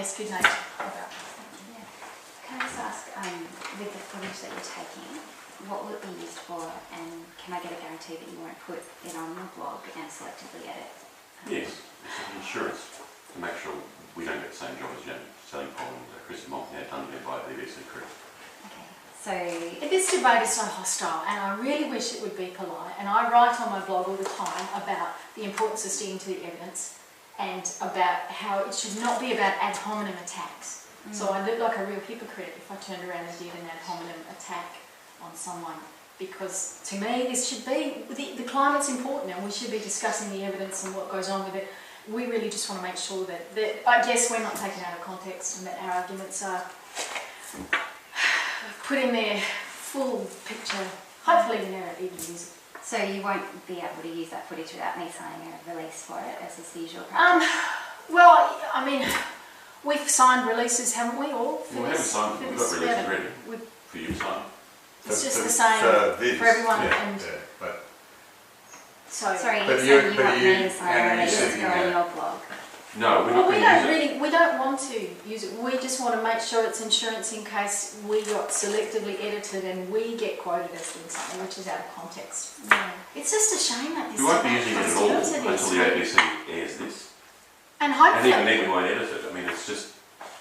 yes, good nature about. Yeah. Can I just ask, with the footage that you're taking, what will it be used for, and can I get a guarantee that you won't put it on your blog and selectively edit? Yes, it's insurance to make sure we don't get the same job as selling pollen that Chris Moulton had done there by the BBC crew. Okay, so... This debate is so hostile, and I really wish it would be polite, and I write on my blog all the time about the importance of sticking to the evidence and about how it should not be about ad hominem attacks. So I look like a real hypocrite if I turned around and did an ad hominem attack on someone, because to me this should be, the climate's important and we should be discussing the evidence and what goes on with it. We really just want to make sure that I guess we're not taken out of context and that our arguments are put in their full picture. Hopefully we never even use it. So you won't be able to use that footage without me signing a release for it, as is the usual practice? Well, I mean, we've signed releases, haven't we, all? Well, we haven't signed them, we've got releases ready for you to sign. It's just the same for everyone. Yeah, and but sorry, you're saying you want me to sign a release on your blog? No, we're not going to use it. We don't want to use it. We just want to make sure it's insurance in case we got selectively edited and we get quoted as doing something which is out of context. Yeah. It's just a shame that this We won't be using it at all until the ABC airs this. And hopefully, and even then we won't edit it. I mean,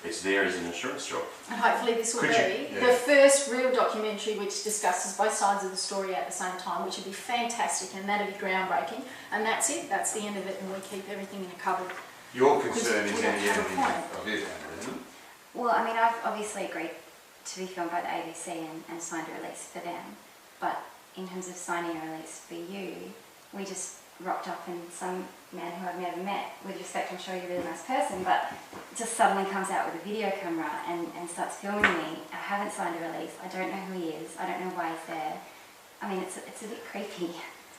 it's there as an insurance job. And hopefully this will be the first real documentary which discusses both sides of the story at the same time, which would be fantastic, and that'd be groundbreaking. And that's it. That's the end of it, and we keep everything in a cupboard. Your concern is any editing point. of it, isn't it? Well, I mean, I've obviously agreed to be filmed by the ABC and signed a release for them, but in terms of signing a release for you, we just rocked up and some man who I've never met, with respect, I'm sure you're a really nice person, but just suddenly comes out with a video camera and starts filming me. I haven't signed a release, I don't know who he is, I don't know why he's there. I mean, it's a bit creepy.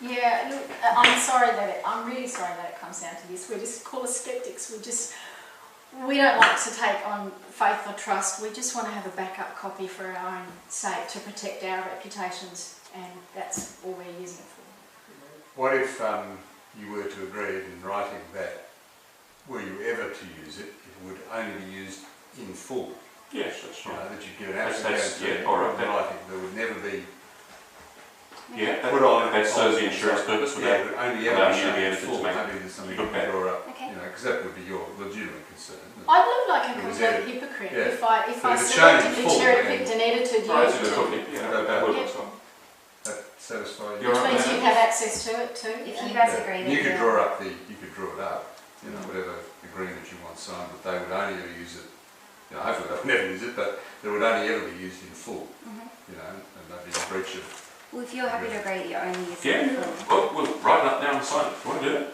Yeah, look, I'm really sorry that it comes down to this. We're just call us skeptics. We don't like to take on faith or trust. We just want to have a backup copy for our own sake to protect our reputations, and that's all we're using it for. What if you were to agree in writing that, were you ever to use it, it would only be used in full? Yes, that's right. That you'd give an absolute guarantee. All right. Writing, there would never be. Yeah, that serves the insurance purpose. Yeah, but only ever be edited to make maybe there's something you can draw up. Okay. You know, because that would be your legitimate concern. I'd look like a complete hypocrite if I selectively cherry-picked and edited you. That satisfies you. Which means you have access to it too. If you guys agree, you could draw up you could draw it up. You know, whatever agreement you want signed, but they would only ever use it. You know, hopefully they would never use it, but it would only ever be used in full. You know, and that'd be a breach of. Well, if you're happy to agree that you're only using it in full. Well, we'll write it up now and sign it. You want to do that?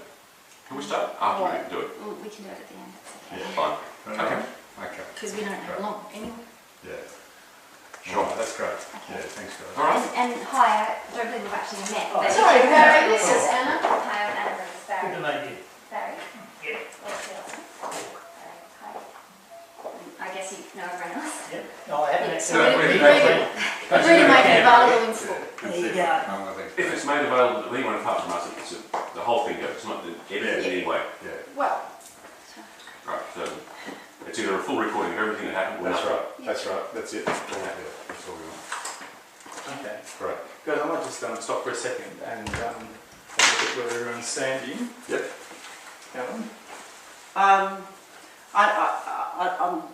Can we start? After we do it. Well, we can do it at the end. It's okay. Yeah, fine. Okay. Because we don't have long anyway. Yeah. Sure. Oh, that's great. Okay. Yeah, thanks guys. All right. And hi, I don't think we've actually met. Oh, sorry, Barry, this is Anna. Hi, I'm Anna Rose. Barry. Good to know you. Barry? Yeah. What's yours? Hi. I guess you know everyone else? Yep. No, I haven't So actually. we agree to make it available in full. There you go. If it's made available to anyone apart from us, the whole thing goes. It's not edited in any way. Yeah. Well, Right. So it's either a full recording of everything that happened. Or That's nothing. right. That's right. That's it. Yeah, that's all we want. Okay. Great. Guys, I might just stop for a second and have a look at where everyone's standing. Yep. Alan?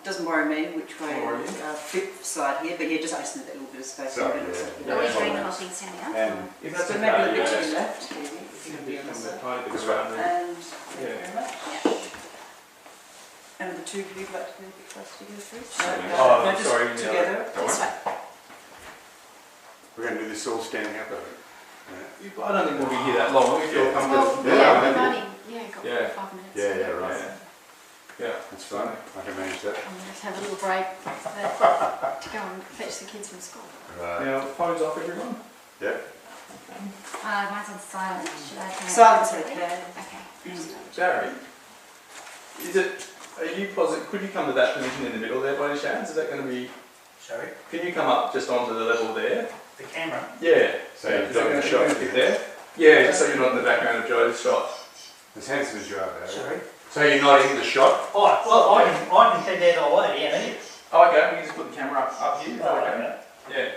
Doesn't worry me which way Don't worry. fifth side here, but yeah, just ask me that little bit of space. Sorry, Are we agreeing the whole thing standing up? And If that's So okay, maybe a bit yeah. to the left, maybe, if You you can can be on the become a side. tiny bit That's around there. And thank you very much. And the two of you would like to go a bit closer together, please? Oh, just sorry, yeah. together. this way. we're going to do this all standing up, I think. I don't think we'll be here that long. We feel Well, comfortable. we've only got Yeah. 5 minutes. Yeah, right. Yeah. That's fine. I can manage that. I'm going to have a little break to go and fetch the kids from school. Right. Now, phones off, everyone. Yep. Mine's on silent. Should I turn it Silence on? okay. Okay. Barry, are you positive? Could you come to that position in the middle there by any chance? Is that going to be? Sorry. Can you come up just onto the level there? The camera. Yeah. So Yeah, you've is that done going the to shot. fit there? Yeah, just so you're not in the background of Joe's shot. As handsome as you are, Barry. Sorry. So you're not in the shot? Oh, well, I can head there the way, yeah, me. Oh, okay, we can just put the camera up here. Oh, Okay. okay. Yeah.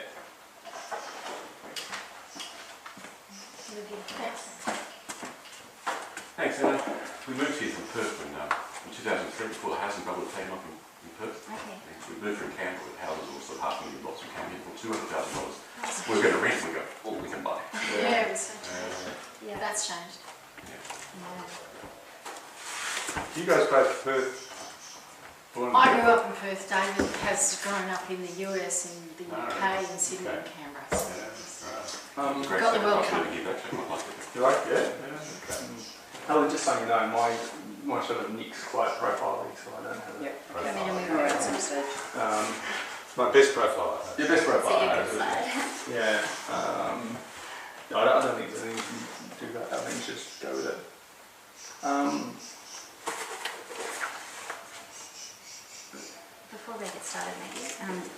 Thanks, Anna. We moved here from Perth in 2003, before the housing bubble had taken off in Perth. Okay. We moved from Canberra with houses all sort of $500,000 blocks. We came here for $200,000. We were going to rent, we go, oh, we can buy. Yeah, it was so changed. Yeah, that's changed. Yeah. Yeah. You guys both Perth? Born and I bred? grew up in Perth. David has grown up in the US, in the UK, in Sydney and Canberra. So Great Got the stuff. World I'd Cup. really give that to him. I'd like it. You like it? Yeah. Oh, just so you know, my sort of nick's quite profiling, so I don't have Yep. it. Come in and move around some stage. My best profile. I Your best So profile. you can absolutely. slide. Yeah. No, I don't think there's anything to do that. I think just go with it. Before we get started, maybe.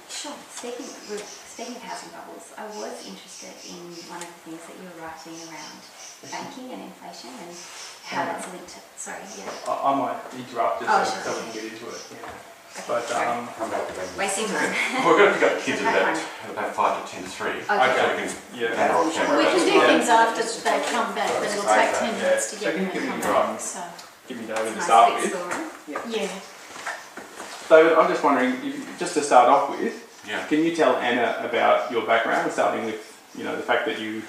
Sure. Speaking of housing bubbles, I was interested in one of the things that you were writing around banking and inflation and how that's linked to. Sorry, yeah. I might interrupt just Oh, so sure. we can get into it. Yeah. Okay, But sorry. come back to them. Wasting time. We're going to pick up the kids Okay, at about 5 to 10 to 3. Okay. So we can Yeah. hand off camera. We can do Yeah. things after they come back, but it'll take 10 minutes to So get can them you to give come me back. right. So, Give me David to Nice start big with. story. yeah. David, I'm just wondering, just to start off with, Yeah. can you tell Anna about your background, starting with the fact that you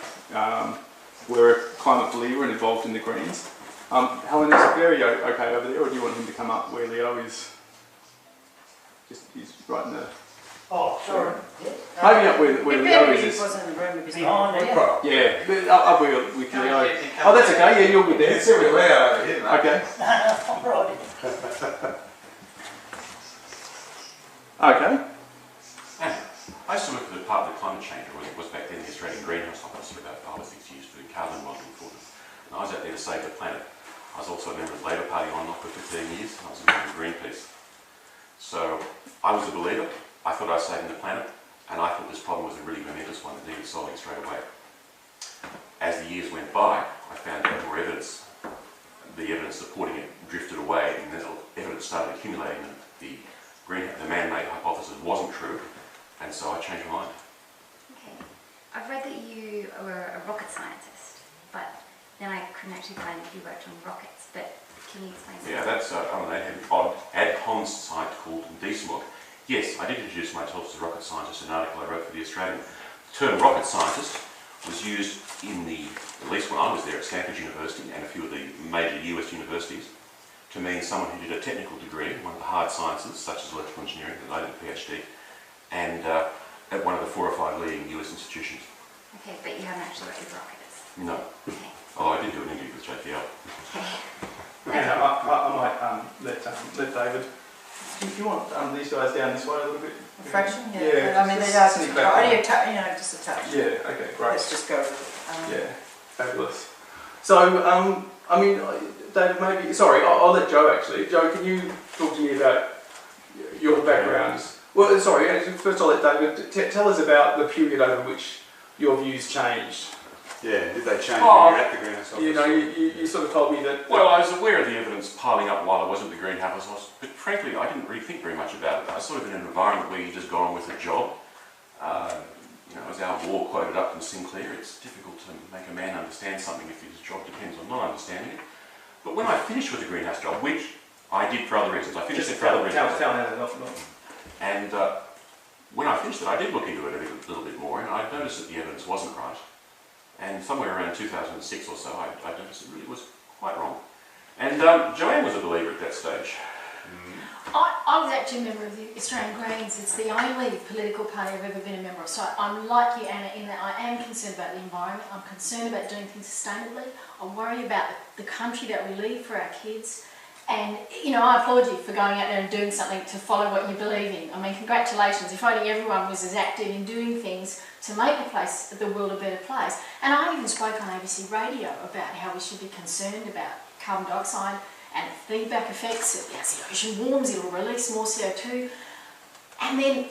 were a climate believer and involved in the Greens? Helen, is Barry okay over there, or do you want him to come up where Leo is? He's right in the. Oh, sorry. Yeah. Maybe up where If Leo Barry is. wasn't in the room, he'd be Behind behind. there. Yeah, up where with Leo. Oh, that's okay. Yeah, you're good Yeah, there. see we're loud over here, mate. Okay. All right. Okay. And I used to work for the Department of Climate Change, or it was back then the Australian Greenhouse Office, for about 5 or 6 years doing carbon modelling for them. And I was out there to save the planet. I was also a member of the Labor Party on and off for 15 years, and I was a member of Greenpeace. So I was a believer. I thought I was saving the planet, and I thought this problem was a really momentous one that needed solving straight away. As the years went by, I found out more evidence. The evidence supporting it drifted away, and the evidence started accumulating that the man-made hypothesis wasn't true, and so I changed my mind. Okay. I've read that you were a rocket scientist, but then I couldn't actually find if you worked on rockets. But can you explain? Yeah, that's an ad hoc site called DSMOG. Yes, I did introduce myself as a rocket scientist in an article I wrote for The Australian. The term rocket scientist was used at least when I was there at Stanford University and a few of the major US universities, to mean someone who did a technical degree, one of the hard sciences, such as electrical engineering, that I did a PhD, and at one of the 4 or 5 leading US institutions. Okay, but you haven't actually worked with rockets. No. Okay. Although I did do an interview with JPL. Okay. Yeah, I might let David. Do you want these guys down this way a little bit? Fraction, yeah. Yeah, I mean, just they are sneak just, back only on. a touch, just a touch. Yeah. Okay. Great. Let's just go. Yeah, fabulous. So, I mean, David, maybe, sorry, I'll let Joe actually. Joe, can you talk to me about your background? Well, sorry, actually, first I'll let David tell us about the period over which your views changed. Yeah, did they change Oh, when you were at the Greenhouse Office? You know, you sort of told me that. Well, I was aware of the evidence piling up while I was at the Greenhouse Office, but frankly, I didn't really think very much about it. I was sort of in an environment where you just got on with the job. As Al Gore quoted up from Sinclair, it's difficult to make a man understand something if his job depends on not understanding it. But when I finished with the Greenhouse job, which I did for other reasons, I finished it for other reasons. Tell Anna, not. And when I finished it, I did look into it a little bit more, and I noticed that the evidence wasn't right. And somewhere around 2006 or so, I noticed it really was quite wrong. And Joanne was a believer at that stage. I was actually a member of the Australian Greens. It's the only political party I've ever been a member of. So I'm like you, Anna, in that I am concerned about the environment. I'm concerned about doing things sustainably. I worry about the country that we leave for our kids. And, I applaud you for going out there and doing something to follow what you believe in. I mean, congratulations. If only everyone was as active in doing things to make the world a better place. And I even spoke on ABC Radio about how we should be concerned about carbon dioxide and feedback effects. As the ocean warms, it'll release more CO2. And then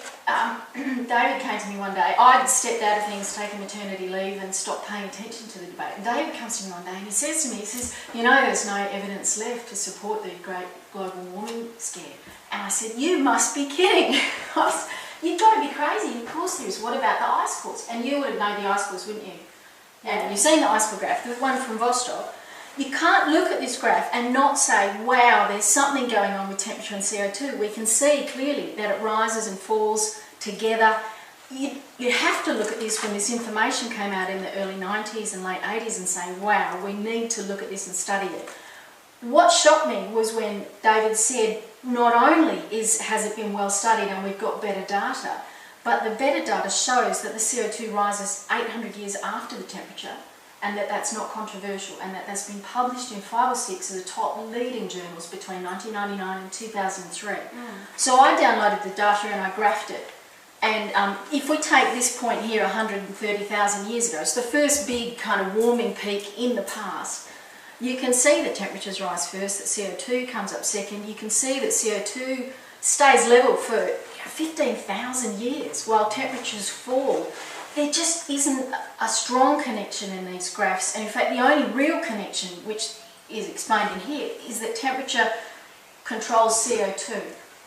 David came to me one day. I'd stepped out of things, taken maternity leave and stopped paying attention to the debate. And David comes to me one day and he says to me, he says, you know, there's no evidence left to support the great global warming scare. And I said, you must be kidding. You've got to be crazy. Of course there is. What about the ice cores? And you would have known the ice cores, wouldn't you? And you've seen the ice core graph, the one from Vostok. You can't look at this graph and not say, wow, there's something going on with temperature and CO2. We can see clearly that it rises and falls together. You have to look at this when this information came out in the early 90s and late 80s and say, wow, we need to look at this and study it. What shocked me was when David said, not only has it been well studied and we've got better data, but the better data shows that the CO2 rises 800 years after the temperature, and that's not controversial, and that's been published in 5 or 6 of the top leading journals between 1999 and 2003. So I downloaded the data and I graphed it. And if we take this point here 130,000 years ago, it's the first big kind of warming peak in the past, you can see that temperatures rise first, that CO2 comes up second. You can see that CO2 stays level for 15,000 years while temperatures fall. There just isn't a strong connection in these graphs, and in fact the only real connection, which is explained in here, is that temperature controls CO2.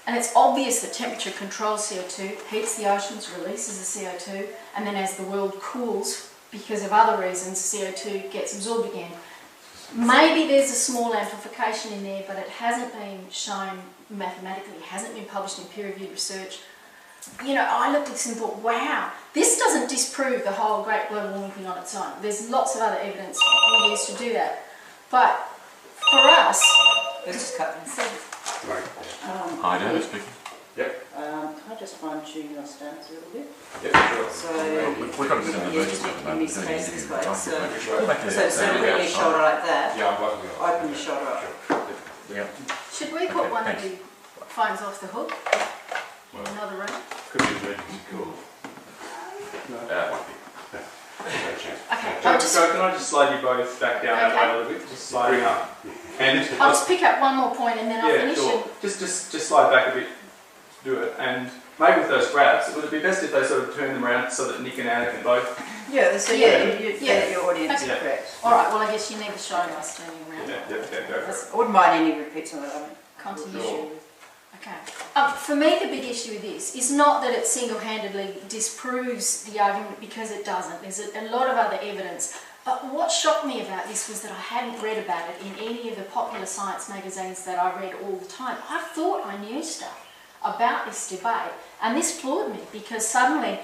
And it's obvious that temperature controls CO2, heats the oceans, releases the CO2, and then as the world cools, because of other reasons, CO2 gets absorbed again. Maybe there's a small amplification in there, but it hasn't been shown mathematically, it hasn't been published in peer-reviewed research. You know, I looked at this and thought, wow, this doesn't disprove the whole great global warming thing on its own. There's lots of other evidence we use to do that. But for us... Let's just cut them. Hi, David speaking. Yep. Can I just fine-tune your stance a little bit? Yep, sure. So, We've got a bit of you just need to give me space this way. So put your shoulder like that. Yeah, I'm blocking it. Open your shoulder up. Yeah. Should we put one of the phones off the hook in another room? Could be an emergency call. Might be. No chance. Okay, Can I just slide you both back down that way a little bit? Just sliding up. And I'll just pick up one more point and then I'll yeah, finish sure. it. Just slide back a bit to do it. And maybe with those graphs, would it be best if they sort of turn them around so that Nick and Anna can both? Yeah, so your audience Yeah. is correct. Alright, well I guess you need to show us turning around. Yeah, go for it. I wouldn't mind any repeats on that. Continuity. Okay. For me, the big issue with this is not that it single-handedly disproves the argument, because it doesn't. There's a lot of other evidence. But what shocked me about this was that I hadn't read about it in any of the popular science magazines that I read all the time. I thought I knew stuff about this debate, and this floored me because suddenly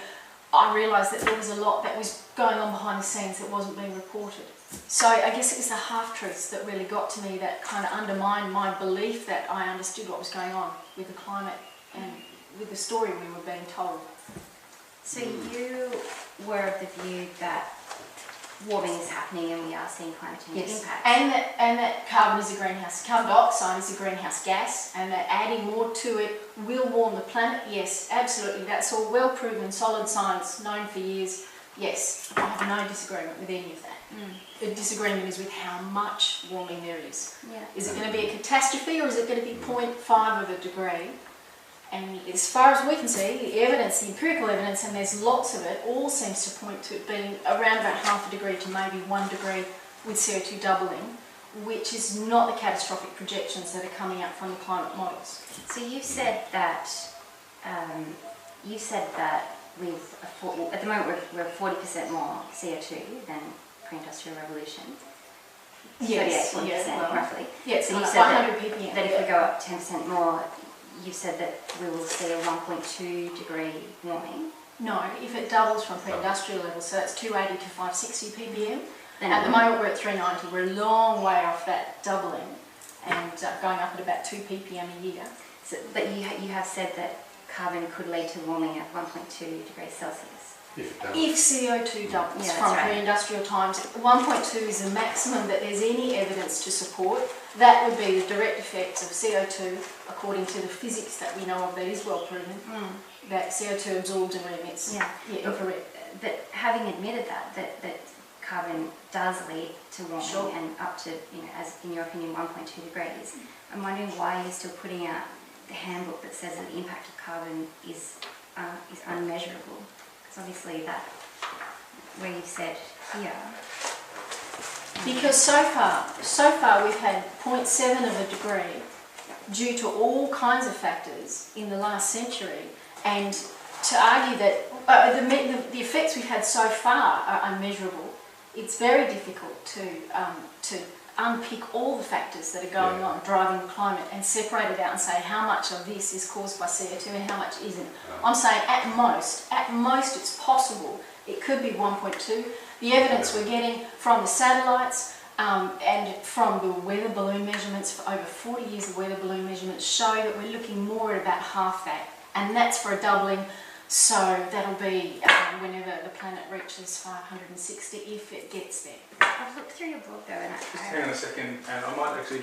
I realised that there was a lot that was going on behind the scenes that wasn't being reported. So I guess it was the half-truths that really got to me, that kind of undermined my belief that I understood what was going on with the climate and with the story we were being told. So you were of the view that warming is happening and we are seeing climate change impacts. And that carbon dioxide is a greenhouse gas, and that adding more to it will warm the planet. Yes, absolutely. That's all well proven, solid science, known for years. Yes, I have no disagreement with any of that. The disagreement is with how much warming there is. Yeah. Is it going to be a catastrophe, or is it going to be 0.5 of a degree? And as far as we can see, the evidence, the empirical evidence, and there's lots of it, all seems to point to it being around about half a degree to maybe 1 degree with CO2 doubling, which is not the catastrophic projections that are coming up from the climate models. So you said that at the moment we're 40% more CO2 than pre-industrial revolution. Yes, 40%, well, roughly. Yes, So you so said 100 ppm. that if we go up 10% more, you said that we will see a 1.2 degree warming. No, if it doubles from pre-industrial levels, so it's 280 to 560 ppm. Then At the moment we're at 390, we're a long way off that doubling and going up at about 2 ppm a year. So, but you have said that carbon could lead to warming at 1.2 degrees Celsius. If CO2 doubles Yeah, from that's right. pre-industrial times, 1.2 is the maximum that there's any evidence to support. That would be the direct effects of CO2, according to the physics that we know of that is well proven, that CO2 absorbs and re-emits infrared. But having admitted that carbon does lead to warming and up to, as in your opinion, 1.2 degrees, I'm wondering why you're still putting out handbook that says that the impact of carbon is unmeasurable. Because obviously that, where you've said here. Because so far we've had 0.7 of a degree due to all kinds of factors in the last century, and to argue that the effects we've had so far are unmeasurable, it's very difficult to unpick all the factors that are going on driving the climate and separate it out and say how much of this is caused by CO2 and how much isn't. I'm saying at most it's possible it could be 1.2. The evidence we're getting from the satellites and from the weather balloon measurements, for over 40 years of weather balloon measurements, show that we're looking more at about half that, and that's for a doubling. So that'll be whenever the planet reaches 560, if it gets there. I've looked through your blog though, and Just hang on a second, and I might actually,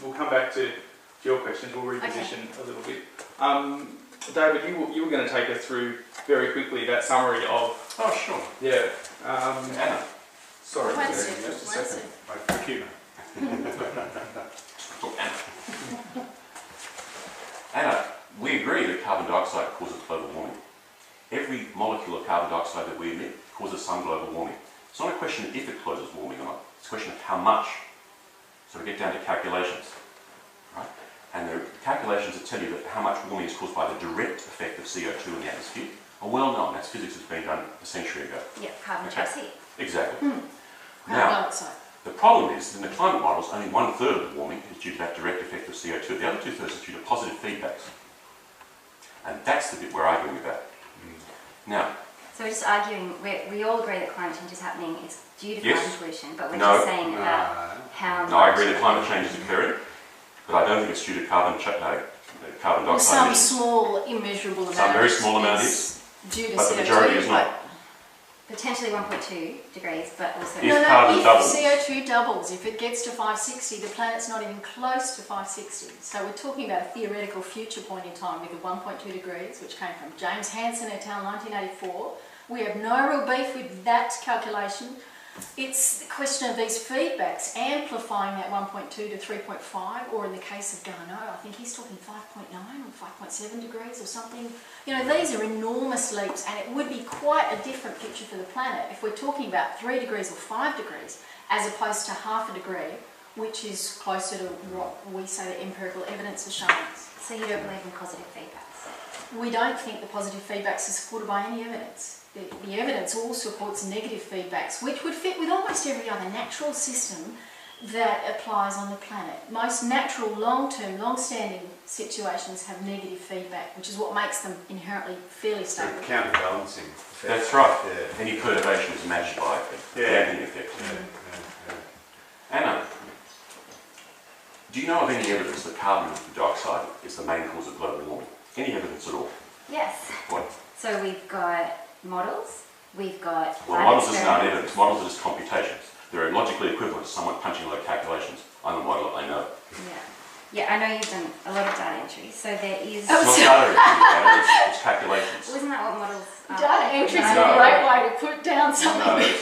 we'll come back to your questions, we'll reposition a little bit. David, you were going to take us through very quickly that summary of... Oh, sure. Yeah. Anna. Sorry. Wait a just second, a wait a second. second. Anna, we agree that carbon dioxide causes global warming. Every molecule of carbon dioxide that we emit causes some global warming. It's not a question of if it causes warming or not, it's a question of how much. So we get down to calculations, right? And the calculations that tell you that how much warming is caused by the direct effect of CO2 in the atmosphere are well known. That's physics that's been done a century ago. yeah, carbon traps heat. Exactly. Carbon Now, dioxide. the problem is, in the climate models, only 1/3 of the warming is due to that direct effect of CO2. The other 2/3 is due to positive feedbacks. And that's the bit we're arguing about. Now, So we're just arguing, we all agree that climate change is happening, it's due to Yes. carbon pollution, but we're No. just saying about how no, I much. agree that climate change is occurring, but I don't think it's due to carbon Well, dioxide some emissions. small immeasurable amount. Some very small amount is due to but the CO2, majority is not. Potentially 1.2 degrees, but also... If No, carbon if doubles- CO2 doubles, if it gets to 560, the planet's not even close to 560. So we're talking about a theoretical future point in time with the 1.2 degrees, which came from James Hansen et al. 1984. We have no real beef with that calculation. It's the question of these feedbacks amplifying that 1.2 to 3.5, or in the case of Garneau, I think he's talking 5.9 or 5.7 degrees or something. You know, these are enormous leaps, and it would be quite a different picture for the planet if we're talking about 3 degrees or 5 degrees, as opposed to half a degree, which is closer to what we say the empirical evidence has shown us. So you don't believe in positive feedbacks? We don't think the positive feedbacks are supported by any evidence. The evidence all supports negative feedbacks, which would fit with almost every other natural system that applies on the planet. Most natural, long-term, long-standing situations have negative feedback, which is what makes them inherently fairly stable. Counterbalancing. That's right. Yeah. Any perturbation is matched by a damping effect. Anna, do you know of any evidence that carbon dioxide is the main cause of global warming? Any evidence at all? Yes. What? So we've got models, we've got... Well, models isn't our evidence. Models are just computations. They're logically equivalent to someone punching a lot of calculations. I'm a modeler, I know. Yeah, I know you've done a lot of data entry, so there is... It's not data entry, it's calculations. Well, isn't that what models are? Data entry is No. a great way to put down No, something.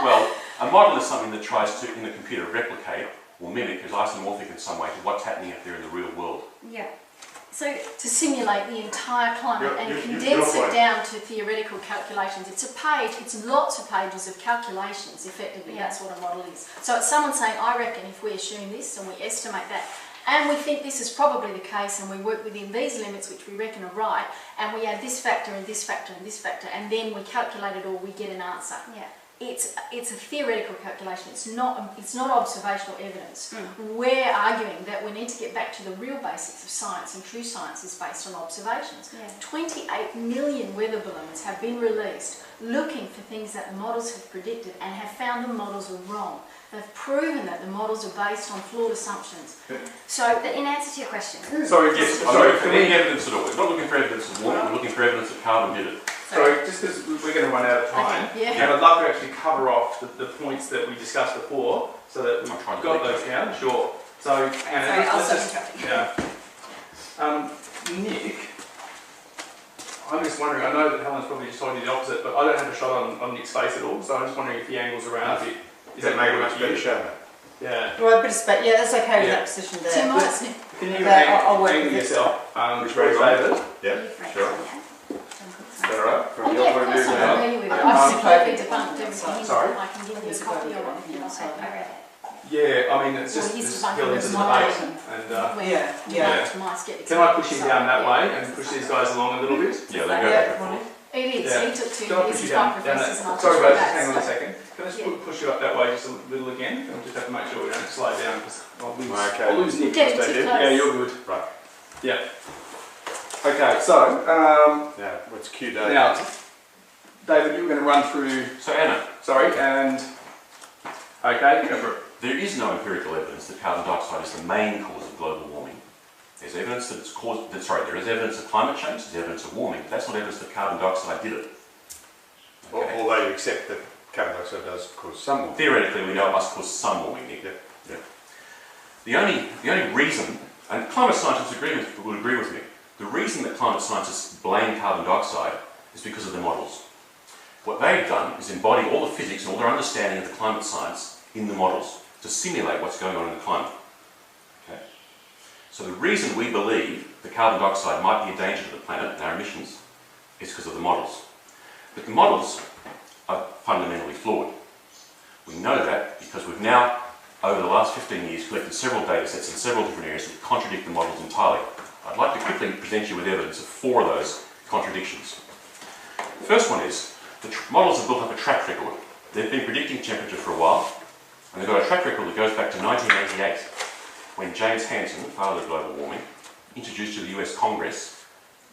well, a model is something that tries to, in the computer, replicate or mimic, is isomorphic in some way to what's happening out there in the real world. Yeah. So to simulate the entire climate and You're condense right. it down to theoretical calculations, it's a page, it's lots of pages of calculations, effectively, Yeah. that's what a model is. So it's someone saying, I reckon if we assume this and we estimate that, and we think this is probably the case, and we work within these limits which we reckon are right, and we add this factor and this factor and this factor, and then we calculate it all, we get an answer. Yeah. It's a theoretical calculation, it's not observational evidence. We're arguing that we need to get back to the real basics of science, and true science is based on observations. Yeah. 28 million weather balloons have been released looking for things that the models have predicted and have found the models are wrong. They've proven that the models are based on flawed assumptions. So, But in answer to your question... Sorry, yes, I'm sorry, looking for can any we... evidence at all. We're not looking for evidence of warming, we're looking for evidence that carbon did it. Sorry, just because we're going to run out of time, Okay, yeah. and I'd love to actually cover off the points that we discussed before, so that we've I'm trying to got think. those down, sure. So, Anna, Sorry, I'll let's stop just... interrupting. Yeah. Nick, I'm just wondering, I know that Helen's probably just told you the opposite, but I don't have a shot on Nick's face at all, so I'm just wondering if he angles around a bit. Is that make a good much for you? better show? Yeah. Well, but yeah, that's okay with Yeah. that position Tim there. Morris, Nick. can you Okay, I'll work angle with it. yourself Which towards way, David? Yeah, sure. Is that all right? Oh From your yeah, point of of course view? I'm now? familiar with it. Um, I've completely debunked everything. Sorry? I can give you a copy of it if you like. I read it. Yeah, I mean, it's Well, just he's this debunking hill into this the model. debate. And Where Yeah, yeah. most mice get can I push him excited, down that so, way yeah. and push these guys along a little bit? Yeah, they go Yeah, back and morning. forth. It is. Yeah. He took 2 Can I years push as you down my that? professors and I Sorry took guys, that. just hang on a So- second. Can I just Yeah. push you up that way just a little again? I'll just have to make sure we don't slow down because Okay. I'll lose Nick. Getting if I stay too here. close. Yeah, you're good. Right. Yeah. Okay, so Now, what's Q David? now, David, you were going to run through. So Anna, Sorry, and okay, go for it. there is no empirical evidence that carbon dioxide is the main cause of global warming. There's evidence that it's caused, there is evidence of climate change, there's evidence of warming, but that's not evidence that carbon dioxide did it. Okay. Although you accept that carbon dioxide does cause some warming. Theoretically, we know it must cause some warming, Nick. Yeah. The only reason, and climate scientists would agree with me, the reason that climate scientists blame carbon dioxide is because of their models. What they've done is embody all the physics and all their understanding of the climate science in the models to simulate what's going on in the climate. Okay? So the reason we believe that carbon dioxide might be a danger to the planet and our emissions is because of the models. But the models are fundamentally flawed. We know that because we've now, over the last 15 years, collected several data sets in several different areas that contradict the models entirely. I'd like to quickly present you with evidence of 4 of those contradictions. The first one is the models have built up a track record. They've been predicting temperature for a while, and they've got a track record that goes back to 1988, when James Hansen, father of global warming, introduced to the US Congress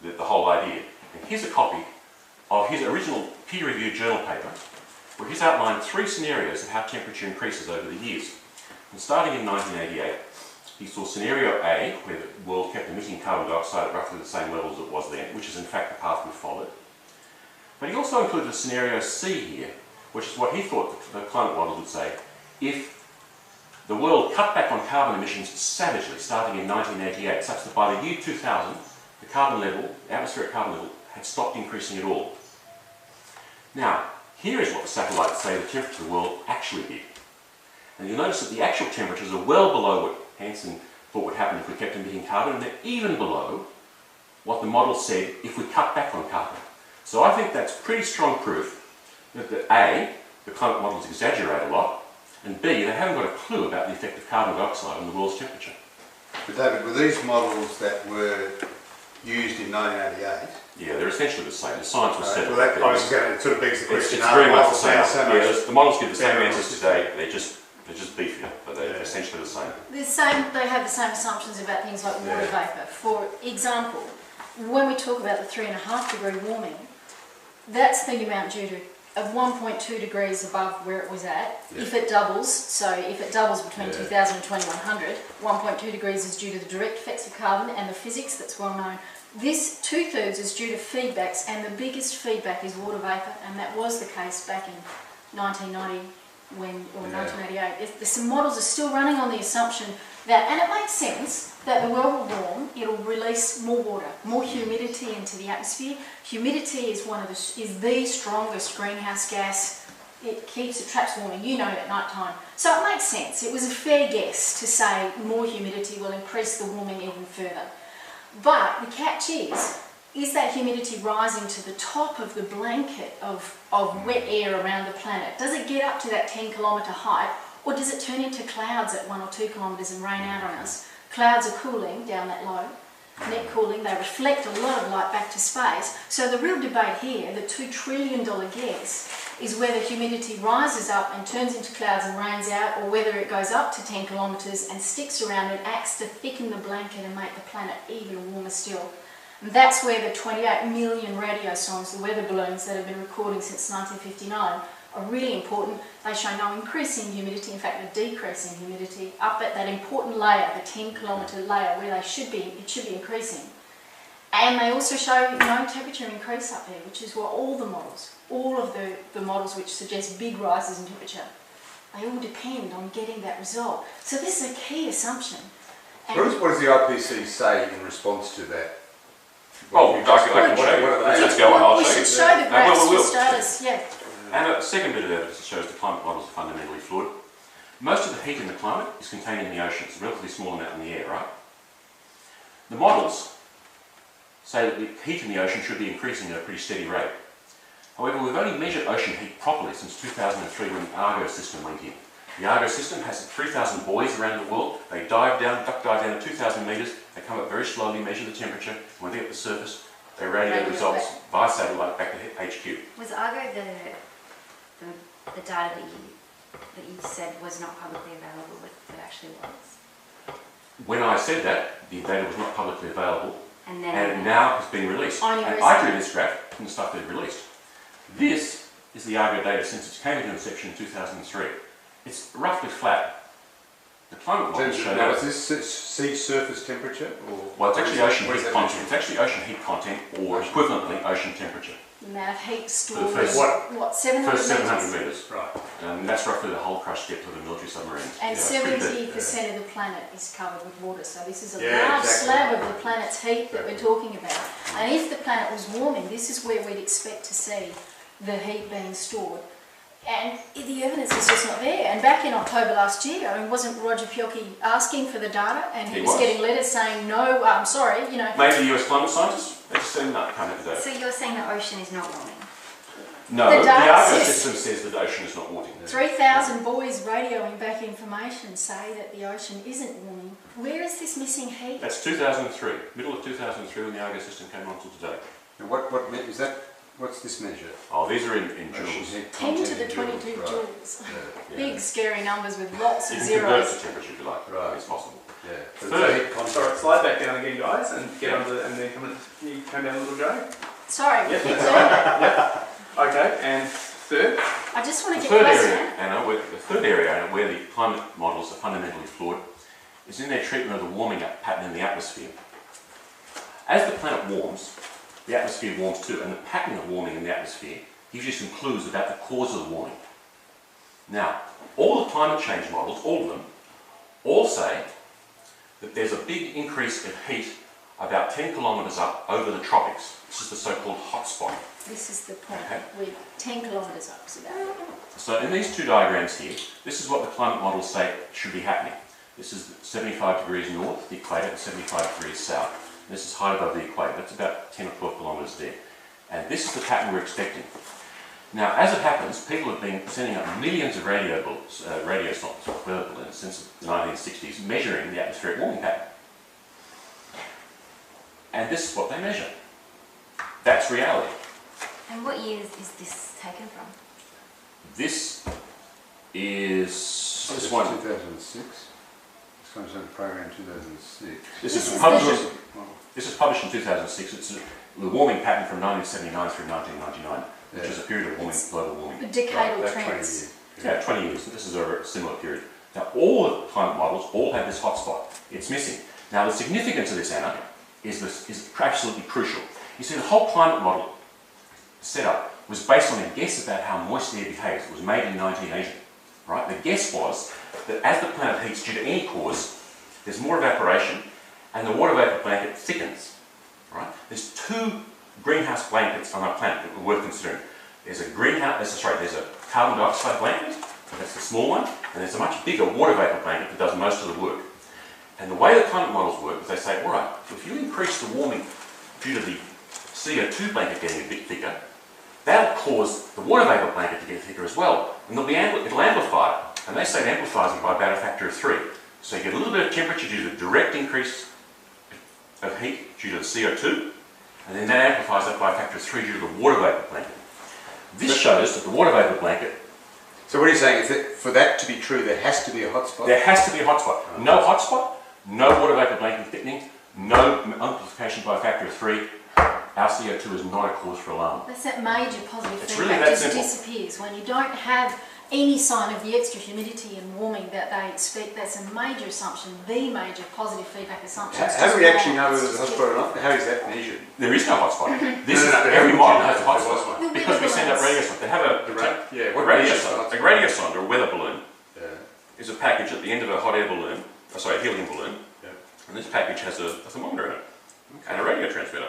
the whole idea. And here's a copy of his original peer-reviewed journal paper, where he's outlined 3 scenarios of how temperature increases over the years. And starting in 1988, he saw scenario A, where the world kept emitting carbon dioxide at roughly the same levels it was then, which is in fact the path we followed. But he also included a scenario C here, which is what he thought the climate models would say if the world cut back on carbon emissions savagely starting in 1988, such that by the year 2000, the carbon level, the atmospheric carbon level, had stopped increasing at all. Now, here is what the satellites say the temperature of the world actually did. And you'll notice that the actual temperatures are well below what Hansen thought would happen if we kept emitting carbon, and they're even below what the model said if we cut back on carbon. So I think that's pretty strong proof that A, the climate models exaggerate a lot, and B, they haven't got a clue about the effect of carbon dioxide on the world's temperature. But David, were these models that were used in 1988? Yeah, they're essentially the same. The science was set Well, back that then. obviously it sort of begs the It's question. very much the models same. now so Yeah, much the models give the same better answers today. They're just beefier, but they're Yeah. essentially the same. They have the same assumptions about things like water vapour. For example, when we talk about the 3.5 degree warming, that's the amount due to of 1.2 degrees above where it was at. Yeah. If it doubles, so if it doubles between Yeah. 2000 and 2100, 1.2 degrees is due to the direct effects of carbon and the physics that's well known. This 2/3 is due to feedbacks, and the biggest feedback is water vapour, and that was the case back in 1990 or 1988. The models are still running on the assumption that, and it makes sense, that the world will warm, it'll release more water, more humidity into the atmosphere. Humidity is the strongest greenhouse gas. It traps warming, you know, at night time. So it makes sense. It was a fair guess to say more humidity will increase the warming even further. But the catch is that humidity rising to the top of the blanket of wet air around the planet? Does it get up to that 10-kilometre height, or does it turn into clouds at 1 or 2 kilometres and rain out on us? Clouds are cooling down that low, net cooling, they reflect a lot of light back to space. So the real debate here, the $2 trillion guess, is whether humidity rises up and turns into clouds and rains out, or whether it goes up to 10 kilometres and sticks around and acts to thicken the blanket and make the planet even warmer still. And that's where the 28 million radio songs, the weather balloons that have been recording since 1959, are really important. They show no increase in humidity, in fact a decrease in humidity, up at that important layer, the 10-kilometre layer, where it should be increasing. And they also show no temperature increase up there, which is what all of the models which suggest big rises in temperature, they all depend on getting that result. So this is a key assumption. And What does the IPC say in response to that? Well, I can show you. Let's go on, I'll we show should you. show the graphs we for will. starters, yeah. And a second bit of evidence that shows the climate models are fundamentally flawed. Most of the heat in the climate is contained in the oceans, a relatively small amount in the air, right? The models say that the heat in the ocean should be increasing at a pretty steady rate. However, we've only measured ocean heat properly since 2003 when the Argo system went in. The Argo system has 3,000 buoys around the world. They dive down, duck dive down to 2,000 metres. They come up very slowly, measure the temperature. When they get to the surface, they radio the results via satellite back to HQ. Was Argo the data that you said was not publicly available, but it actually was? When I said that, the data was not publicly available, And and it now has been released. And I drew this graph from the stuff they've released. This is the Argo data since it came into inception in 2003. It's roughly flat. The climate models show now, that. is this sea surface temperature? Or Well, it's actually ocean what is heat that content. measured? It's actually ocean heat content, or equivalently ocean temperature. The amount of heat stored, For the first- what, 700 First 700 metres? metres. Right. And that's roughly the whole crush depth of the military submarines. And Yeah, it's pretty deep. 70% of the planet is covered with water, so this is a Yeah, large exactly. slab of the planet's heat that we're talking about. And if the planet was warming, this is where we'd expect to see the heat being stored. And the evidence is just not there. And back in October last year, I mean, wasn't Roger Piocchi asking for the data? And he was getting letters saying, no, I'm sorry, you know. Maybe the US climate scientists, they just said, no, can't have that. So you're saying the ocean is not warming? No, The the data Argo says- system says that the ocean is not warming. 3,000 buoys radioing back information say that the ocean isn't warming. Where is this missing heat? That's 2003, middle of 2003 when the Argo system came on till today. And is that? What's this measure? Oh, these are in Ocean joules. heat 10 to content the in 22 right. joules. Yeah. Big scary numbers with lots You of can convert zeros. to temperature if you like, Right. it's possible. Yeah. So Third. it's a heat content. Sorry, slide back down again, guys, and get onto and then can you come down a little, Joe? Sorry, Yep. keep doing Okay, and third. I just want The to get third closer. area, Anna, where the climate models are fundamentally flawed, is in their treatment of the warming up pattern in the atmosphere. As the planet warms, the atmosphere warms too, and the pattern of warming in the atmosphere gives you some clues about the cause of the warming. Now, all the climate change models, all of them, all say that there's a big increase in heat about 10 kilometres up over the tropics. This is the so-called hotspot. This is the point. Okay. We're 10 kilometres up to that. So in these two diagrams here, this is what the climate models say should be happening. This is 75 degrees north, the equator, and 75 degrees south. And this is high above the equator. That's about 10 or 12 kilometres there. And this is the pattern we're expecting. Now, as it happens, people have been sending up millions of radio sondes, weather balloons, since the 1960s, measuring the atmospheric warming pattern. And this is what they measure. That's reality. And what years is this taken from? This is This this is one. 2006. This comes out of the program 2006. This This is is published. This is published in 2006. It's the warming pattern from 1979 through 1999, which is a period of warming, global warming. Decadal About 20 trends. years. Yeah, 20 years. This is a similar period. Now, all the climate models all have this hotspot. It's missing. Now, the significance of this, Anna, is absolutely crucial. You see, the whole climate model setup was based on a guess about how moist air behaves. It was made in 1980. Right? The guess was that as the planet heats due to any cause, there's more evaporation, and the water vapor blanket thickens. Right? There's two greenhouse blankets on our planet that are worth considering. There's a carbon dioxide blanket, that's the small one, and there's a much bigger water vapor blanket that does most of the work. And the way the climate models work is they say, all right, if you increase the warming due to the CO2 blanket getting a bit thicker, that'll cause the water vapor blanket to get thicker as well, and it'll amplify it. And they say it amplifies it by about a factor of 3. So you get a little bit of temperature due to the direct increase of heat due to the CO2, and then that amplifies that by a factor of 3 due to the water vapor blanket. This shows that the water vapor blanket, So what are you saying? Is that for that to be true, there has to be a hotspot? there has to be a hotspot. No hotspot, no water vapor blanket thickening, no amplification by a factor of 3. Our CO2 is not a cause for alarm. That's that major positive It's feedback really that just simple. disappears. When you don't have any sign of the extra humidity and warming that they expect, that's a major assumption, the major positive feedback assumption. How do we actually know whether there's a hotspot or not? How is that measured? There is no hotspot. This is, No, but every how would model you know has a if there was hotspot. one? Because we send up radio sondes. They have What radio measures the sonde. A hotspot? radio sonde or a weather balloon Yeah. is a package at the end of a hot air balloon, a helium balloon, Yeah. and this package has a thermometer in it and a radio transmitter.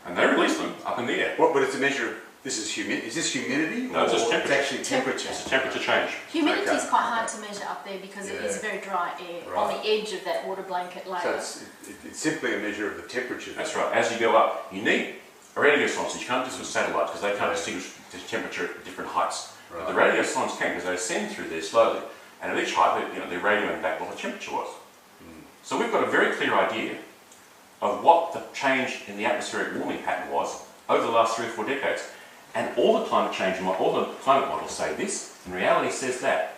And they release them up in the air. What? But it's a measure of This is humidity. Is this humidity? No, it's just or temperature. actually temperature. It's a temperature change. Humidity is Okay. quite hard to measure up there because it is very dry air on the edge of that water blanket layer. So it's simply a measure of the temperature. That's right. As you go up, you need a radio science. You can't do this with satellites because they can't distinguish the temperature at different heights. Right. But the radio science can because they ascend through there slowly, and at each height, they're radioing back what the temperature was. So we've got a very clear idea of what the change in the atmospheric warming pattern was over the last 3 or 4 decades. And all the climate models say this, and reality says that.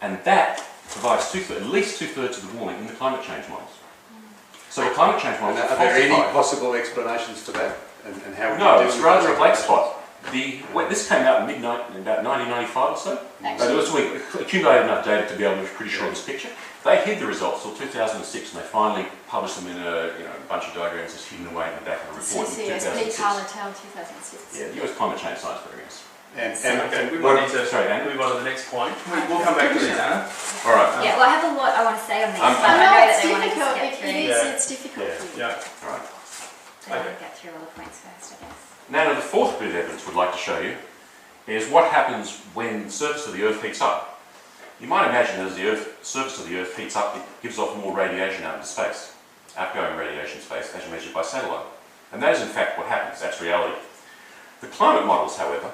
And that provides at least 2/3 of the warming in the climate change models. So the climate change models Are there any possible explanations for that? And how? No, it's rather a black spot. This came out in about 1995 or so. Actually, We accumulated enough data to be able to be pretty sure of this picture. They hid the results till 2006, and they finally published them in a bunch of diagrams just hidden away in the back of the report in CCSP 2006. Carletel 2006. Yeah, the US Climate Change Science Programs. Okay, we might need to move on to the next point. We'll come back to these, Anna. All right. Yeah, well, I have a lot I want to say on these, but I I know know that it's they want to difficult. get through. It's difficult for you. Yeah. All right. They want to get through all the points first, I guess. Now, the fourth bit of evidence we'd like to show you is what happens when the surface of the Earth heats up. You might imagine that as the surface of the Earth heats up, it gives off more radiation out into space, outgoing radiation space, as measured by satellite. And that is in fact what happens, that's reality. The climate models, however,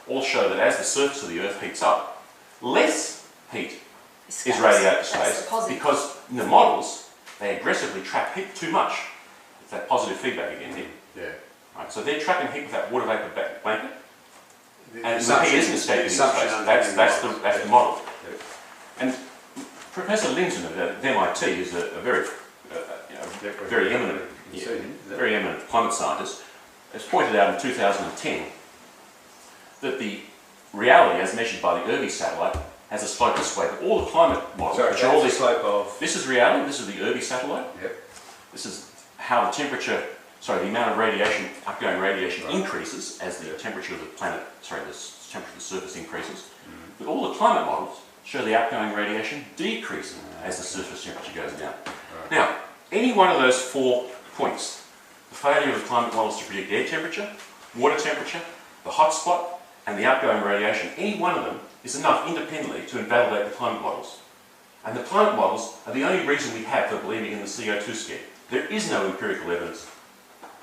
all show that as the surface of the Earth heats up, less heat is radiated to space because in the models, they aggressively trap heat too much. It's that positive feedback again here. Yeah. Right, so they're trapping heat with that water vapour blanket, The and the assumption- heat isn't escaping into assumption space. underlying That's the model. Yep. And Professor Linton at MIT is a very very eminent, very eminent climate scientist, has pointed out in 2010 that the reality, as measured by the IRBI satellite, has a slope this way. But all the climate models, Sorry, which are all that's the these, slope of. this is reality. This is the IRBI satellite. Yep. This is how the temperature, the amount of radiation, outgoing radiation increases as the temperature of the planet, the temperature of the surface increases. But all the climate models show the outgoing radiation decreasing as the surface temperature goes down. Now, any one of those 4 points, the failure of the climate models to predict air temperature, water temperature, the hot spot, and the outgoing radiation, any one of them is enough independently to invalidate the climate models. And the climate models are the only reason we have for believing in the CO2 scare. There is no empirical evidence